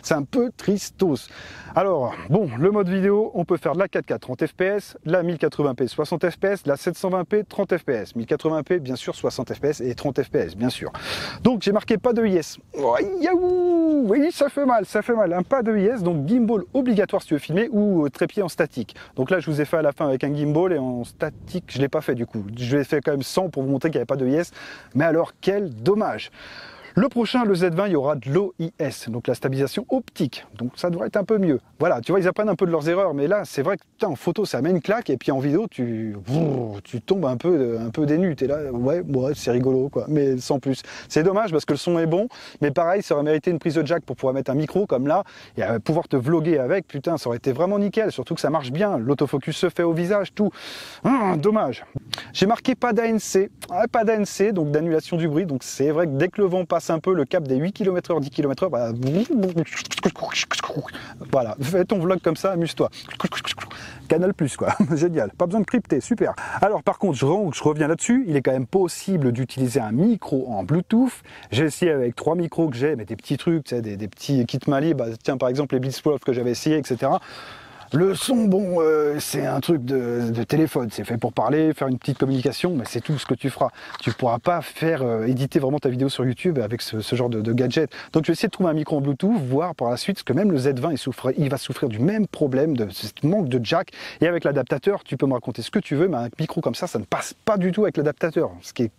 C'est un peu tristos. Alors, bon, le mode vidéo, on peut faire de la 4K 30 fps, la 1080p 60 fps, la 720p 30 fps, 1080p bien sûr 60 fps et 30 fps bien sûr. Donc j'ai marqué pas de IS. Oh, yaou, oui, ça fait mal, un pas de IS, donc gimbal obligatoire si tu veux filmer ou trépied en statique. Donc là je vous ai fait à la fin avec un gimbal et en statique, je l'ai pas fait du coup. Je l'ai fait quand même sans pour vous montrer qu'il n'y avait pas de IS, mais alors quel dommage. Le prochain, le Z20, il y aura de l'OIS, donc la stabilisation optique, donc ça devrait être un peu mieux. Voilà, tu vois, ils apprennent un peu de leurs erreurs, mais là, c'est vrai que putain, en photo, ça met une claque, et puis en vidéo, tu tombes un peu des nues, t'es là, ouais, c'est rigolo, quoi, mais sans plus. C'est dommage, parce que le son est bon, mais pareil, ça aurait mérité une prise de jack pour pouvoir mettre un micro, comme là, et pouvoir te vlogger avec, putain, ça aurait été vraiment nickel, surtout que ça marche bien, l'autofocus se fait au visage, tout. Dommage. J'ai marqué pas d'ANC, donc d'annulation du bruit, donc c'est vrai que dès que le vent passe un peu le cap des 8 km/h, 10 km/h, bah, voilà, fais ton vlog comme ça, amuse-toi. Canal+, quoi, génial, pas besoin de crypter, super. Alors par contre, je reviens là-dessus, il est quand même possible d'utiliser un micro en Bluetooth. J'ai essayé avec 3 micros que j'ai, mais des petits trucs, tu sais, des petits kits Mali, bah, tiens par exemple les Blitzwolf que j'avais essayé, etc. Le son, bon, c'est un truc de téléphone, c'est fait pour parler, faire une petite communication, mais c'est tout ce que tu feras. Tu ne pourras pas faire éditer vraiment ta vidéo sur YouTube avec ce genre de gadget. Donc je vais essayer de trouver un micro en Bluetooth, voir par la suite, parce que même le Z20, il va souffrir du même problème, de ce manque de jack. Et avec l'adaptateur, tu peux me raconter ce que tu veux, mais un micro comme ça ne passe pas du tout avec l'adaptateur, ce qui est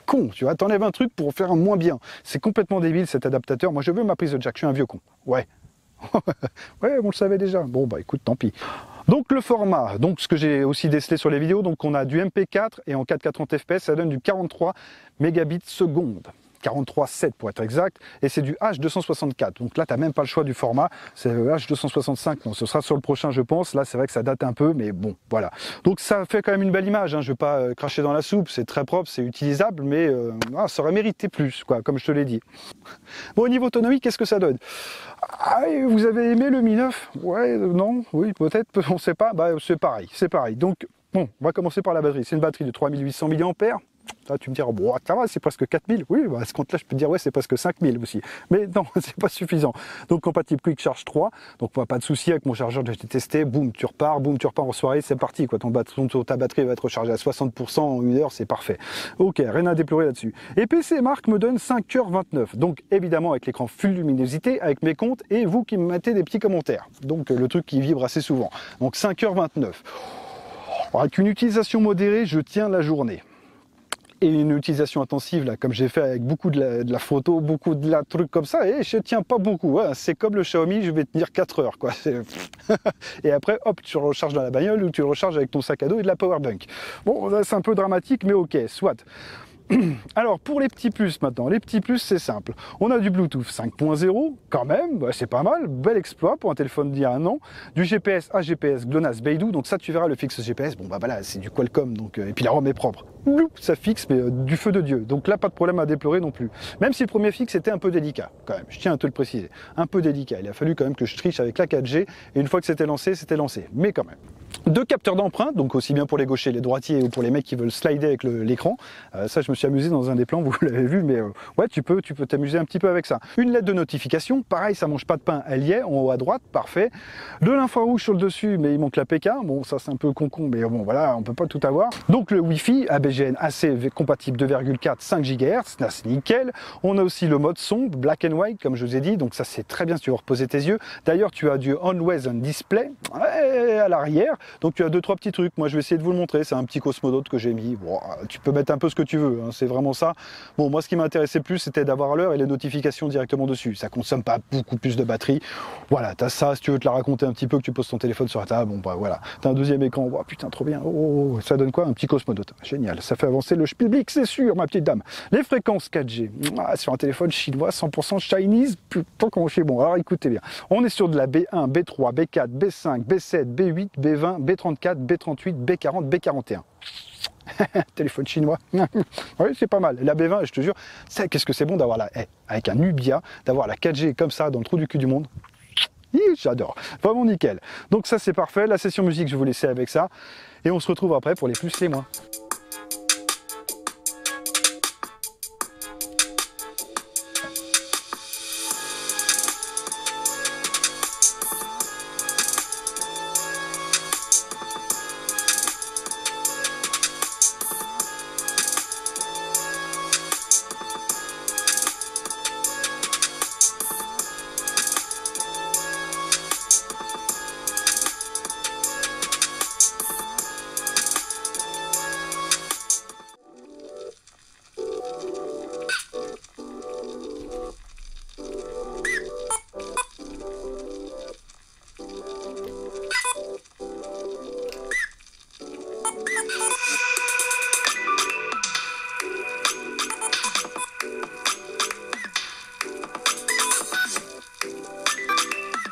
con, tu vois, t'enlèves un truc pour faire un moins bien. C'est complètement débile cet adaptateur. Moi je veux ma prise de jack, je suis un vieux con. Ouais. Ouais, on le savait déjà. Bon, bah écoute, tant pis. Donc le format, donc ce que j'ai aussi décelé sur les vidéos, donc on a du MP4 et en 4K 30 fps, ça donne du 43 mégabits seconde. 43,7 pour être exact, et c'est du H264, donc là tu n'as même pas le choix du format, c'est H265, non, ce sera sur le prochain je pense, là c'est vrai que ça date un peu, mais bon, voilà. Donc ça fait quand même une belle image, hein. Je ne vais pas cracher dans la soupe, c'est très propre, c'est utilisable, mais ça aurait mérité plus, quoi, comme je te l'ai dit. Bon, au niveau autonomie, qu'est-ce que ça donne? Ah, vous avez aimé le Mi 9? Ouais, non, oui, peut-être, on ne sait pas, bah, c'est pareil, donc bon, on va commencer par la batterie, c'est une batterie de 3800 mAh. Là, tu me diras, bon, ça va, c'est presque 4000. Oui, bah, à ce compte-là, je peux te dire, ouais, c'est presque 5000 aussi. Mais non, c'est pas suffisant. Donc, compatible Quick Charge 3. Donc, pas de souci avec mon chargeur que j'ai testé. Boum, tu repars en soirée, c'est parti, quoi. Ta batterie va être rechargée à 60% en 1 heure, c'est parfait. Ok, rien à déplorer là-dessus. Et PC Mark me donne 5h29. Donc, évidemment, avec l'écran full luminosité, avec mes comptes et vous qui me mettez des petits commentaires. Donc, le truc qui vibre assez souvent. Donc, 5h29. Alors, avec une utilisation modérée, je tiens la journée. Et une utilisation intensive, là, comme j'ai fait avec beaucoup de la photo, beaucoup de la truc comme ça, et je tiens pas beaucoup. Hein. C'est comme le Xiaomi, je vais tenir 4 heures, quoi. Et après, hop, tu le recharges dans la bagnole ou tu le recharges avec ton sac à dos et de la powerbank. Bon, c'est un peu dramatique, mais ok, soit. Alors pour les petits plus maintenant, les petits plus c'est simple, on a du Bluetooth 5.0 quand même, bah, c'est pas mal, bel exploit pour un téléphone d'il y a un an, du GPS AGPS GLONASS Beidou, donc ça tu verras le fixe GPS, bon bah voilà c'est du Qualcomm, donc, et puis la ROM est propre, ça fixe mais du feu de Dieu, donc là pas de problème à déplorer non plus, même si le premier fixe était un peu délicat quand même, je tiens à te le préciser, un peu délicat, il a fallu quand même que je triche avec la 4G, et une fois que c'était lancé, mais quand même. 2 capteurs d'empreinte, donc aussi bien pour les gauchers, les droitiers ou pour les mecs qui veulent slider avec l'écran. Ça, je me suis amusé dans un des plans, vous l'avez vu, mais ouais, tu peux t'amuser un petit peu avec ça. Une lettre de notification, pareil, ça mange pas de pain, elle y est, en haut à droite, parfait. De l'infrarouge sur le dessus, mais il manque la PK. Bon, ça c'est un peu con, mais bon, voilà, on peut pas tout avoir. Donc le Wi-Fi, ABGN AC compatible 2,4, 5 GHz, là c'est nickel. On a aussi le mode son, black and white, comme je vous ai dit, donc ça c'est très bien si tu veux reposer tes yeux. D'ailleurs, tu as du Always On Display à l'arrière. Donc tu as 2-3 petits trucs, moi je vais essayer de vous le montrer, c'est un petit Cosmonaute que j'ai mis, bon, tu peux mettre un peu ce que tu veux, hein, c'est vraiment ça. Bon, moi ce qui m'intéressait plus c'était d'avoir l'heure et les notifications directement dessus, ça consomme pas beaucoup plus de batterie, voilà, tu as ça, si tu veux te la raconter un petit peu, que tu poses ton téléphone sur la table, bon bah voilà, tu as un deuxième écran, oh, putain trop bien, oh, ça donne quoi? Un petit Cosmonaute, génial, ça fait avancer le Spielblick, c'est sûr ma petite dame. Les fréquences 4G, sur un téléphone chinois 100% Chinese, putain comment je suis bon, alors écoutez bien, on est sur de la B1, B3, B4, B5, B7, B8, B20, B34, B38, B40, B41. Téléphone chinois. Oui, c'est pas mal. La B20, je te jure, qu'est-ce que c'est bon d'avoir avec un Nubia, d'avoir la 4G comme ça dans le trou du cul du monde. J'adore. Vraiment nickel. Donc ça, c'est parfait. La session musique, je vais vous laisser avec ça. Et on se retrouve après pour les plus, les moins.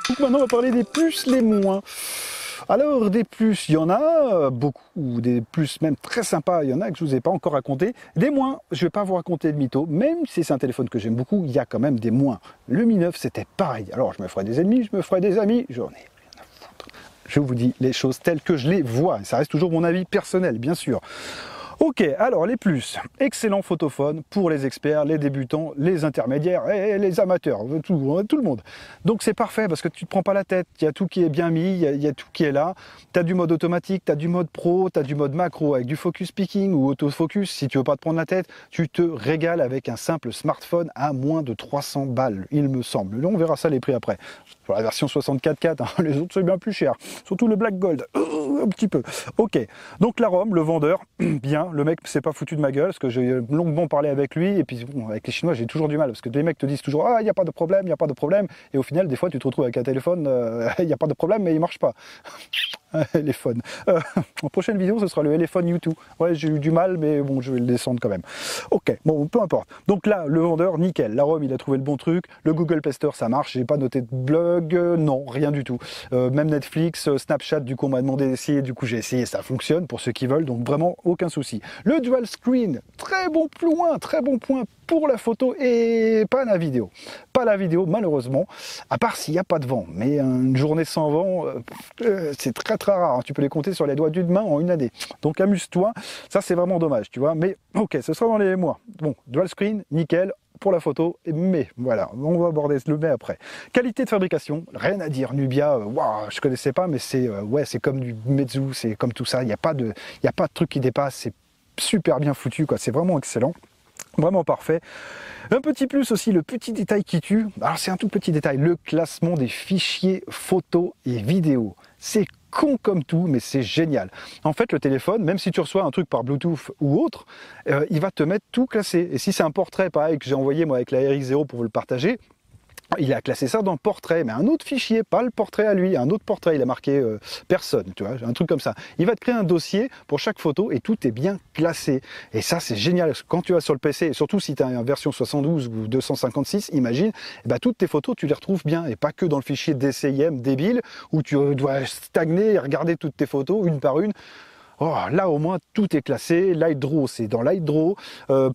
Donc maintenant on va parler des plus, les moins. Alors des plus, il y en a beaucoup, des plus même très sympas, il y en a que je ne vous ai pas encore raconté. Des moins, je ne vais pas vous raconter de mytho, même si c'est un téléphone que j'aime beaucoup, il y a quand même des moins. Le Mi 9 c'était pareil, alors je me ferai des ennemis, je me ferai des amis, j'en ai rien à foutre. Je vous dis les choses telles que je les vois, ça reste toujours mon avis personnel bien sûr. Ok, alors les plus, excellent photophone pour les experts, les débutants, les intermédiaires et les amateurs, tout le monde. Donc c'est parfait parce que tu ne te prends pas la tête, il y a tout qui est bien mis, il y a tout qui est là. Tu as du mode automatique, tu as du mode pro, tu as du mode macro avec du focus picking ou autofocus. Si tu veux pas te prendre la tête, tu te régales avec un simple smartphone à moins de 300 balles, il me semble. On verra ça les prix après. Pour la version 64K, hein, les autres c'est bien plus cher, surtout le Black Gold, un petit peu. Ok, donc la ROM, le vendeur, bien, le mec s'est pas foutu de ma gueule, parce que j'ai longuement parlé avec lui, et puis bon, avec les Chinois j'ai toujours du mal, parce que les mecs te disent toujours, ah il n'y a pas de problème, il n'y a pas de problème, et au final des fois tu te retrouves avec un téléphone, il n'y a pas de problème, mais il marche pas. Téléphone. En prochaine vidéo, ce sera le téléphone YouTube. Ouais, j'ai eu du mal, mais bon, je vais le descendre quand même. Ok, bon, peu importe. Donc là, le vendeur, nickel. La ROM, il a trouvé le bon truc. Le Google Play Store, ça marche. J'ai pas noté de blog, non, rien du tout. Même Netflix, Snapchat, du coup, on m'a demandé d'essayer. Du coup, j'ai essayé, ça fonctionne pour ceux qui veulent. Donc vraiment, aucun souci. Le dual screen, très bon point pour la photo et pas la vidéo. Pas la vidéo, malheureusement, à part s'il n'y a pas de vent. Mais une journée sans vent, c'est très rare. Hein. Tu peux les compter sur les doigts d'une main en une année. Donc amuse-toi. Ça, c'est vraiment dommage, tu vois. Mais ok, ce sera dans les mois. Bon, dual screen, nickel pour la photo. Mais voilà, on va aborder le mais après. Qualité de fabrication, rien à dire. Nubia, waouh, je connaissais pas, mais c'est ouais, c'est comme du Meizu, c'est comme tout ça. Il n'y a pas de truc qui dépasse. C'est super bien foutu, quoi. C'est vraiment excellent. Vraiment parfait. Un petit plus aussi, le petit détail qui tue. Alors c'est un tout petit détail, le classement des fichiers photos et vidéos. C'est con comme tout, mais c'est génial. En fait, le téléphone, même si tu reçois un truc par Bluetooth ou autre, il va te mettre tout classé. Et si c'est un portrait, pareil, que j'ai envoyé moi avec la RX0 pour vous le partager, il a classé ça dans portrait, mais un autre fichier, pas le portrait à lui, un autre portrait, il a marqué personne, tu vois, un truc comme ça. Il va te créer un dossier pour chaque photo et tout est bien classé. Et ça, c'est génial. Quand tu vas sur le PC, et surtout si tu as une version 72 ou 256, imagine, eh ben, toutes tes photos, tu les retrouves bien et pas que dans le fichier DCIM débile où tu dois stagner et regarder toutes tes photos une par une. Oh, là au moins tout est classé, Light Draw c'est dans Light Draw,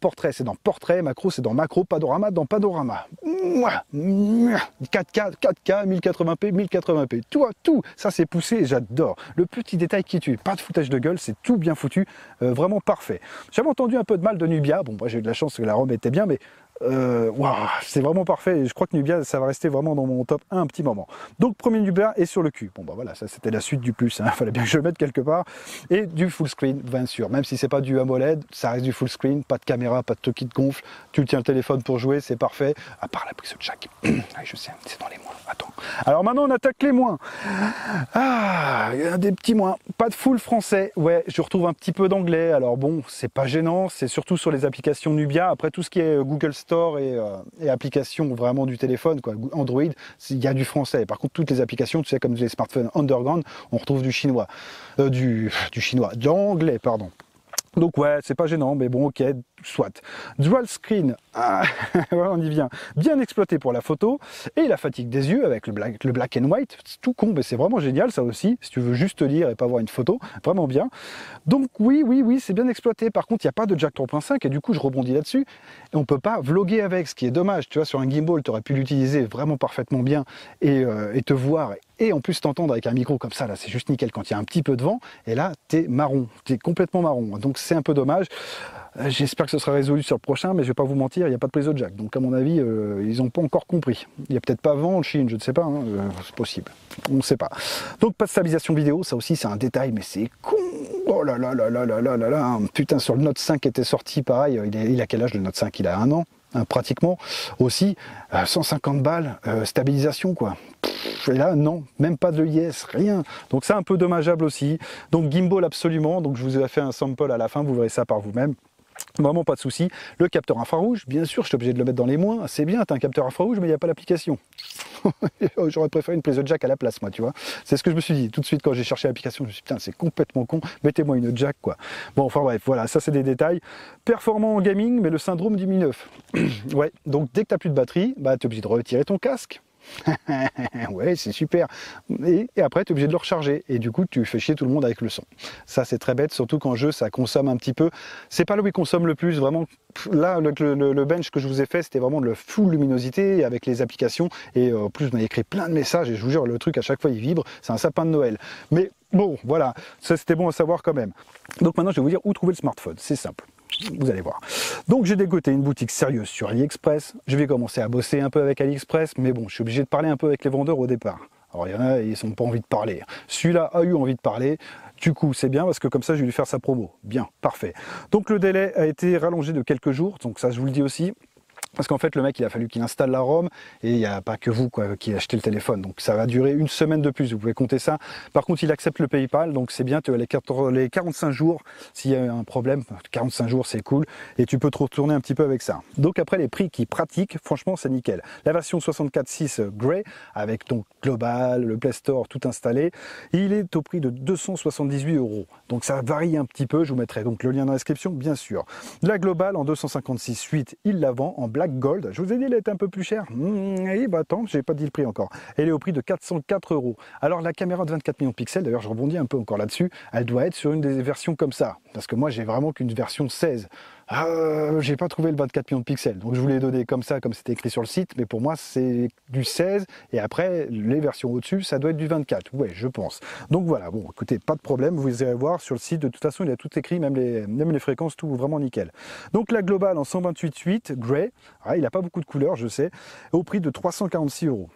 Portrait c'est dans Portrait, Macro c'est dans Macro, Panorama dans Panorama. 4K, 4K, 1080p, 1080p, tout, ça c'est poussé, j'adore. Le petit détail qui tue, pas de foutage de gueule, c'est tout bien foutu, vraiment parfait. J'avais entendu un peu de mal de Nubia, bon moi j'ai eu de la chance que la ROM était bien, mais wow, c'est vraiment parfait et je crois que Nubia ça va rester vraiment dans mon top 1 un petit moment. Donc premier Nubia est sur le cul. Bon bah voilà, ça c'était la suite du plus, hein. Fallait bien que je le mette quelque part. Et du full screen, bien sûr, même si c'est pas du AMOLED, ça reste du full screen, pas de caméra, pas de truc qui te gonfle, tu tiens le téléphone pour jouer, c'est parfait, à part la prise de jack. Ah, je sais, c'est dans les moins, attends. Alors maintenant on attaque les moins. Ah, il y a des petits moins, pas de full français, ouais, je retrouve un petit peu d'anglais, alors bon, c'est pas gênant, c'est surtout sur les applications Nubia, après tout ce qui est Google Store et applications vraiment du téléphone, quoi, Android, il y a du français. Par contre, toutes les applications, tu sais, comme les smartphones underground, on retrouve du chinois, de l'anglais, pardon. Donc ouais, c'est pas gênant, mais bon, ok, soit. Dual screen, ah, voilà, on y vient. Bien exploité pour la photo et la fatigue des yeux avec le black and white, c'est tout con, mais c'est vraiment génial ça aussi, si tu veux juste lire et pas voir une photo, vraiment bien. Donc oui, c'est bien exploité. Par contre, il n'y a pas de jack 3.5 et du coup, je rebondis là-dessus. Et on peut pas vlogger avec, ce qui est dommage. Tu vois, sur un gimbal, tu aurais pu l'utiliser vraiment parfaitement bien et te voir. Et en plus t'entendre avec un micro comme ça, là c'est juste nickel quand il y a un petit peu de vent, et là t'es marron, t'es complètement marron, donc c'est un peu dommage. J'espère que ce sera résolu sur le prochain, mais je vais pas vous mentir, il n'y a pas de prise de jack, donc à mon avis ils n'ont pas encore compris. Il n'y a peut-être pas vent en Chine, je ne sais pas, hein, c'est possible, on ne sait pas. Donc pas de stabilisation vidéo, ça aussi c'est un détail, mais c'est con. Oh là là là là là là là là, putain, sur le Note 5 était sorti, pareil, il a quel âge le Note 5? Il a 1 an, hein, pratiquement, aussi, 150 balles, stabilisation quoi. Et là, non, même pas de l'EIS, rien. Donc c'est un peu dommageable aussi. Donc gimbal absolument, donc je vous ai fait un sample à la fin, vous verrez ça par vous-même. Vraiment pas de souci. Le capteur infrarouge, bien sûr, je suis obligé de le mettre dans les moins. C'est bien, tu as un capteur infrarouge, mais il n'y a pas l'application. J'aurais préféré une prise de jack à la place, moi, tu vois. C'est ce que je me suis dit. Tout de suite, quand j'ai cherché l'application, je me suis dit, putain, c'est complètement con. Mettez-moi une jack, quoi. Bon, enfin bref, voilà, ça c'est des détails. Performant en gaming, mais le syndrome du Mi 9. Ouais, donc dès que tu n'as plus de batterie, bah, tu es obligé de retirer ton casque. Ouais, c'est super. Et après, tu es obligé de le recharger. Et du coup, tu fais chier tout le monde avec le son. Ça, c'est très bête, surtout qu'en jeu, ça consomme un petit peu. C'est pas là où il consomme le plus, vraiment. Là, le bench que je vous ai fait, c'était vraiment de la full luminosité avec les applications. Et en plus, je m'avais écrit plein de messages. Et je vous jure, le truc, à chaque fois, il vibre. C'est un sapin de Noël. Mais bon, voilà. Ça, c'était bon à savoir quand même. Donc maintenant, je vais vous dire où trouver le smartphone. C'est simple. Vous allez voir. Donc j'ai dégoté une boutique sérieuse sur AliExpress. Je vais commencer à bosser un peu avec AliExpress, mais bon, je suis obligé de parler un peu avec les vendeurs au départ. Alors il y en a, ils n'ont pas envie de parler. Celui-là a eu envie de parler. Du coup, c'est bien parce que comme ça, je vais lui faire sa promo. Bien, parfait. Donc le délai a été rallongé de quelques jours. Donc ça, je vous le dis aussi. Parce qu'en fait, le mec, il a fallu qu'il installe la ROM et il n'y a pas que vous quoi, qui achetez le téléphone. Donc ça va durer une semaine de plus, vous pouvez compter ça. Par contre, il accepte le PayPal, donc c'est bien, tu as les 45 jours, s'il y a un problème, 45 jours, c'est cool, et tu peux te retourner un petit peu avec ça. Donc après, les prix qui pratiquent, franchement, c'est nickel. La version 64.6 Grey, avec donc Global, le Play Store, tout installé, il est au prix de 278 €. Donc ça varie un petit peu, je vous mettrai donc le lien dans la description, bien sûr. La Global en 256.8, il la vend en Black Gold. Je vous ai dit, elle est un peu plus chère. Et bah attends, j'ai pas dit le prix encore. Elle est au prix de 404 €. Alors la caméra de 24 millions de pixels, d'ailleurs je rebondis un peu encore là-dessus, elle doit être sur une des versions comme ça. Parce que moi j'ai vraiment qu'une version 16. J'ai pas trouvé le 24 millions de pixels. Donc je vous l'ai donné comme ça, comme c'était écrit sur le site. Mais pour moi c'est du 16. Et après les versions au-dessus, ça doit être du 24. Ouais, je pense. Donc voilà, bon écoutez, pas de problème. Vous irez voir sur le site. De toute façon, il a tout écrit, même les fréquences, tout vraiment nickel. Donc la globale en 128.8 Grey. Il n'a pas beaucoup de couleurs, je sais, au prix de 346 €.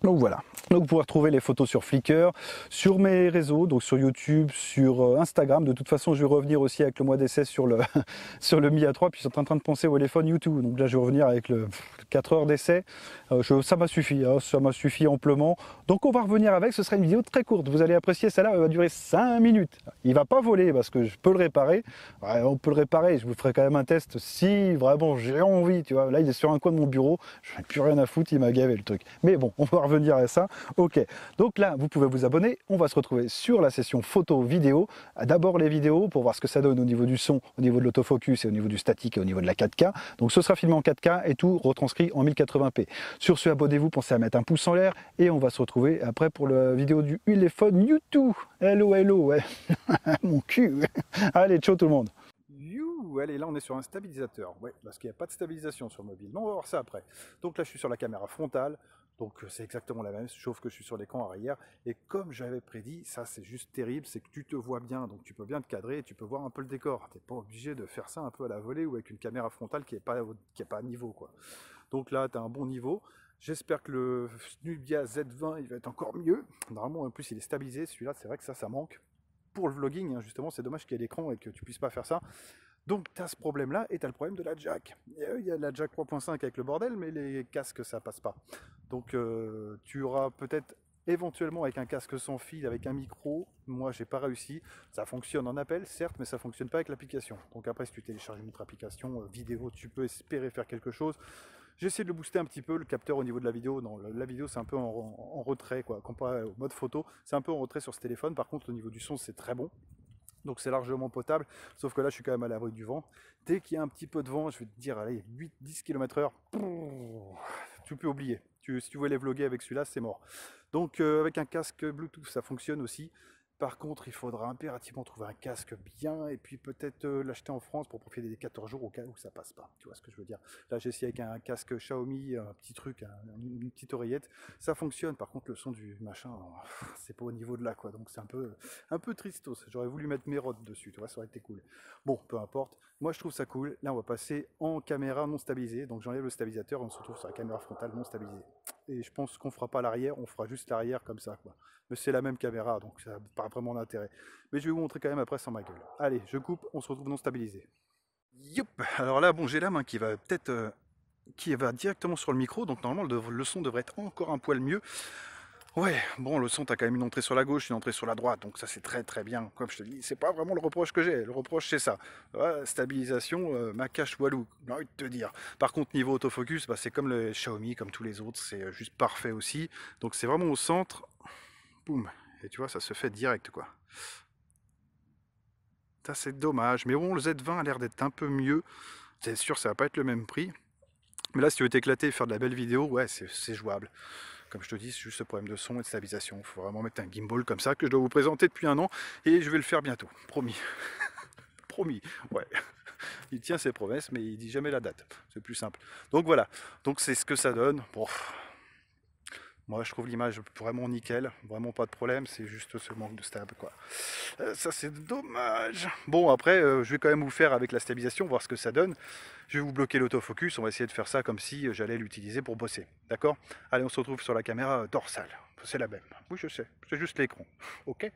Donc voilà, donc vous pouvez retrouver les photos sur Flickr, sur mes réseaux, donc sur YouTube, sur Instagram. De toute façon, je vais revenir aussi avec le mois d'essai sur le, sur le Mi A3, puis je suis en train de penser au téléphone YouTube. Donc là, je vais revenir avec le 4 heures d'essai. Ça m'a suffi, hein, ça m'a suffi amplement. Donc on va revenir avec, ce sera une vidéo très courte. Vous allez apprécier, celle-là, elle va durer 5 minutes. Il ne va pas voler parce que je peux le réparer. Ouais, on peut le réparer, je vous ferai quand même un test si vraiment j'ai envie. Tu vois, là, il est sur un coin de mon bureau, je n'ai plus rien à foutre, il m'a gavé le truc. Mais bon, on va va revenir à ça. Ok, donc là, vous pouvez vous abonner. On va se retrouver sur la session photo-vidéo. D'abord les vidéos pour voir ce que ça donne au niveau du son, au niveau de l'autofocus et au niveau du statique et au niveau de la 4K. Donc ce sera filmé en 4K et tout retranscrit en 1080p. Sur ce, abonnez-vous, pensez à mettre un pouce en l'air et on va se retrouver après pour la vidéo du téléphone YouTube. Hello, hello, ouais. Mon cul. Allez, ciao tout le monde. Allez, là on est sur un stabilisateur, ouais, parce qu'il n'y a pas de stabilisation sur le mobile, mais on va voir ça après. Donc là je suis sur la caméra frontale, donc c'est exactement la même, sauf que je suis sur l'écran arrière, et comme j'avais prédit, ça c'est juste terrible, c'est que tu te vois bien, donc tu peux bien te cadrer, et tu peux voir un peu le décor, t'es pas obligé de faire ça un peu à la volée, ou avec une caméra frontale qui est pas à niveau, quoi. Donc là tu as un bon niveau, j'espère que le Nubia Z20 il va être encore mieux, normalement en plus il est stabilisé, celui-là c'est vrai que ça manque. Pour le vlogging, hein, justement, c'est dommage qu'il y ait l'écran et que tu puisses pas faire ça. Donc tu as ce problème-là et tu as le problème de la jack. Il y a la jack 3.5 avec le bordel, mais les casques ça passe pas. Donc tu auras peut-être éventuellement avec un casque sans fil, avec un micro. Moi j'ai pas réussi. Ça fonctionne en appel, certes, mais ça fonctionne pas avec l'application. Donc après si tu télécharges une autre application vidéo, tu peux espérer faire quelque chose. J'ai essayé de le booster un petit peu, le capteur au niveau de la vidéo. Non, la vidéo c'est un peu en retrait, quoi. Comparé au mode photo, c'est un peu en retrait sur ce téléphone. Par contre, au niveau du son, c'est très bon. Donc c'est largement potable, sauf que là je suis quand même à l'abri du vent. Dès qu'il y a un petit peu de vent, je vais te dire, allez, 8-10 km/h, tu peux oublier. Si tu voulais vlogger avec celui-là, c'est mort. Donc avec un casque Bluetooth, ça fonctionne aussi. Par contre, il faudra impérativement trouver un casque bien et puis peut-être l'acheter en France pour profiter des 14 jours au cas où ça passe pas. Tu vois ce que je veux dire? Là, j'ai essayé avec un casque Xiaomi, un petit truc, une petite oreillette. Ça fonctionne. Par contre, le son du machin, c'est pas au niveau de là, quoi. Donc c'est un peu tristos. J'aurais voulu mettre mes rods dessus, tu vois, ça aurait été cool. Bon, peu importe. Moi, je trouve ça cool. Là, on va passer en caméra non stabilisée. Donc j'enlève le stabilisateur et on se retrouve sur la caméra frontale non stabilisée. Et je pense qu'on fera pas l'arrière, on fera juste l'arrière comme ça, quoi. Mais c'est la même caméra, donc ça n'a pas vraiment d'intérêt. Mais je vais vous montrer quand même après sans ma gueule. Allez, je coupe, on se retrouve non stabilisé. Youp. Alors là, bon, j'ai la main qui va peut-être... qui va directement sur le micro, donc normalement le son devrait être encore un poil mieux. Ouais, bon, le son, t'as quand même une entrée sur la gauche, une entrée sur la droite, donc ça c'est très très bien. Comme je te dis, c'est pas vraiment le reproche que j'ai. Le reproche c'est ça. Ouais, stabilisation, ma cache walou, j'ai envie de te dire. Par contre, niveau autofocus, bah, c'est comme le Xiaomi, comme tous les autres, c'est juste parfait aussi. Donc c'est vraiment au centre. Boum. Et tu vois, ça se fait direct, quoi. Ça, c'est dommage. Mais bon, le Z20 a l'air d'être un peu mieux. C'est sûr, ça va pas être le même prix. Mais là, si tu veux t'éclater et faire de la belle vidéo, ouais, c'est jouable. Comme je te dis, c'est juste ce problème de son et de stabilisation. Il faut vraiment mettre un gimbal comme ça que je dois vous présenter depuis un an. Et je vais le faire bientôt. Promis. Promis. Ouais. Il tient ses promesses, mais il dit jamais la date. C'est plus simple. Donc voilà. Donc c'est ce que ça donne. Bon. Moi, je trouve l'image vraiment nickel, vraiment pas de problème, c'est juste ce manque de stab, quoi. Ça, c'est dommage. Bon, après, je vais quand même vous faire avec la stabilisation, voir ce que ça donne. Je vais vous bloquer l'autofocus, on va essayer de faire ça comme si j'allais l'utiliser pour bosser, d'accord? Allez, on se retrouve sur la caméra dorsale. C'est la même. Oui, je sais, c'est juste l'écran, ok?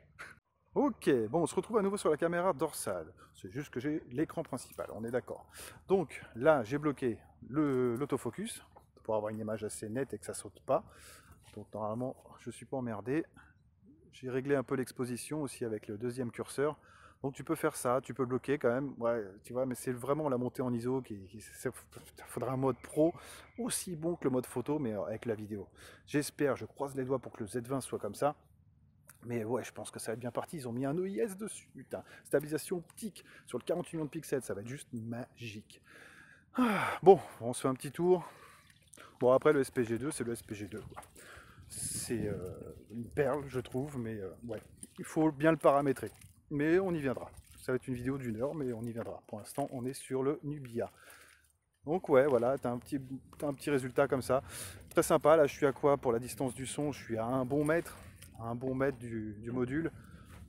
Ok, bon, on se retrouve à nouveau sur la caméra dorsale. C'est juste que j'ai l'écran principal, on est d'accord. Donc, là, j'ai bloqué l'autofocus, pour avoir une image assez nette et que ça saute pas. Donc normalement, je ne suis pas emmerdé. J'ai réglé un peu l'exposition aussi avec le deuxième curseur. Donc tu peux faire ça, tu peux bloquer quand même. Ouais, tu vois, mais c'est vraiment la montée en ISO il faudra un mode pro aussi bon que le mode photo, mais avec la vidéo. J'espère, je croise les doigts pour que le Z20 soit comme ça. Mais ouais, je pense que ça va être bien parti. Ils ont mis un OIS dessus. Putain, stabilisation optique sur le 48 millions de pixels, ça va être juste magique. Ah, bon, on se fait un petit tour. Bon, après le SPG2, c'est le SPG2, quoi. C'est une perle, je trouve, mais ouais, il faut bien le paramétrer. Mais on y viendra. Ça va être une vidéo d'une heure, mais on y viendra. Pour l'instant, on est sur le Nubia. Donc ouais, voilà, t'as un petit résultat comme ça. Très sympa, là je suis à quoi pour la distance du son? Je suis à un bon mètre du module.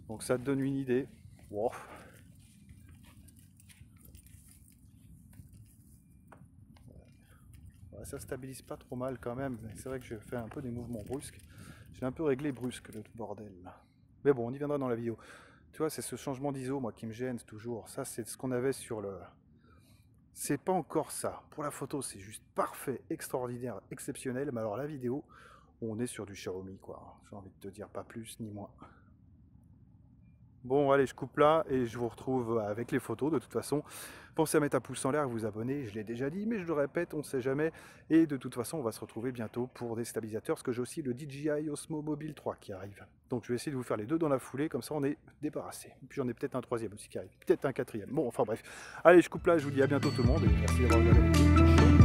Donc ça te donne une idée. Wow. Ouais, ça stabilise pas trop mal quand même. C'est vrai que je fais un peu des mouvements brusques. J'ai un peu réglé brusque le bordel. Mais bon, on y viendra dans la vidéo. Tu vois, c'est ce changement d'ISO, moi, qui me gêne toujours. Ça, c'est ce qu'on avait sur le... C'est pas encore ça. Pour la photo, c'est juste parfait, extraordinaire, exceptionnel. Mais alors la vidéo, on est sur du Xiaomi, quoi. J'ai envie de te dire pas plus ni moins. Bon, allez, je coupe là et je vous retrouve avec les photos de toute façon. Pensez à mettre un pouce en l'air, à vous abonner, je l'ai déjà dit, mais je le répète, on ne sait jamais. Et de toute façon, on va se retrouver bientôt pour des stabilisateurs, parce que j'ai aussi le DJI Osmo Mobile 3 qui arrive. Donc je vais essayer de vous faire les deux dans la foulée, comme ça on est débarrassé. Puis j'en ai peut-être un troisième aussi qui arrive, peut-être un quatrième. Bon, enfin bref. Allez, je coupe là, je vous dis à bientôt tout le monde et merci d'avoir regardé la vidéo.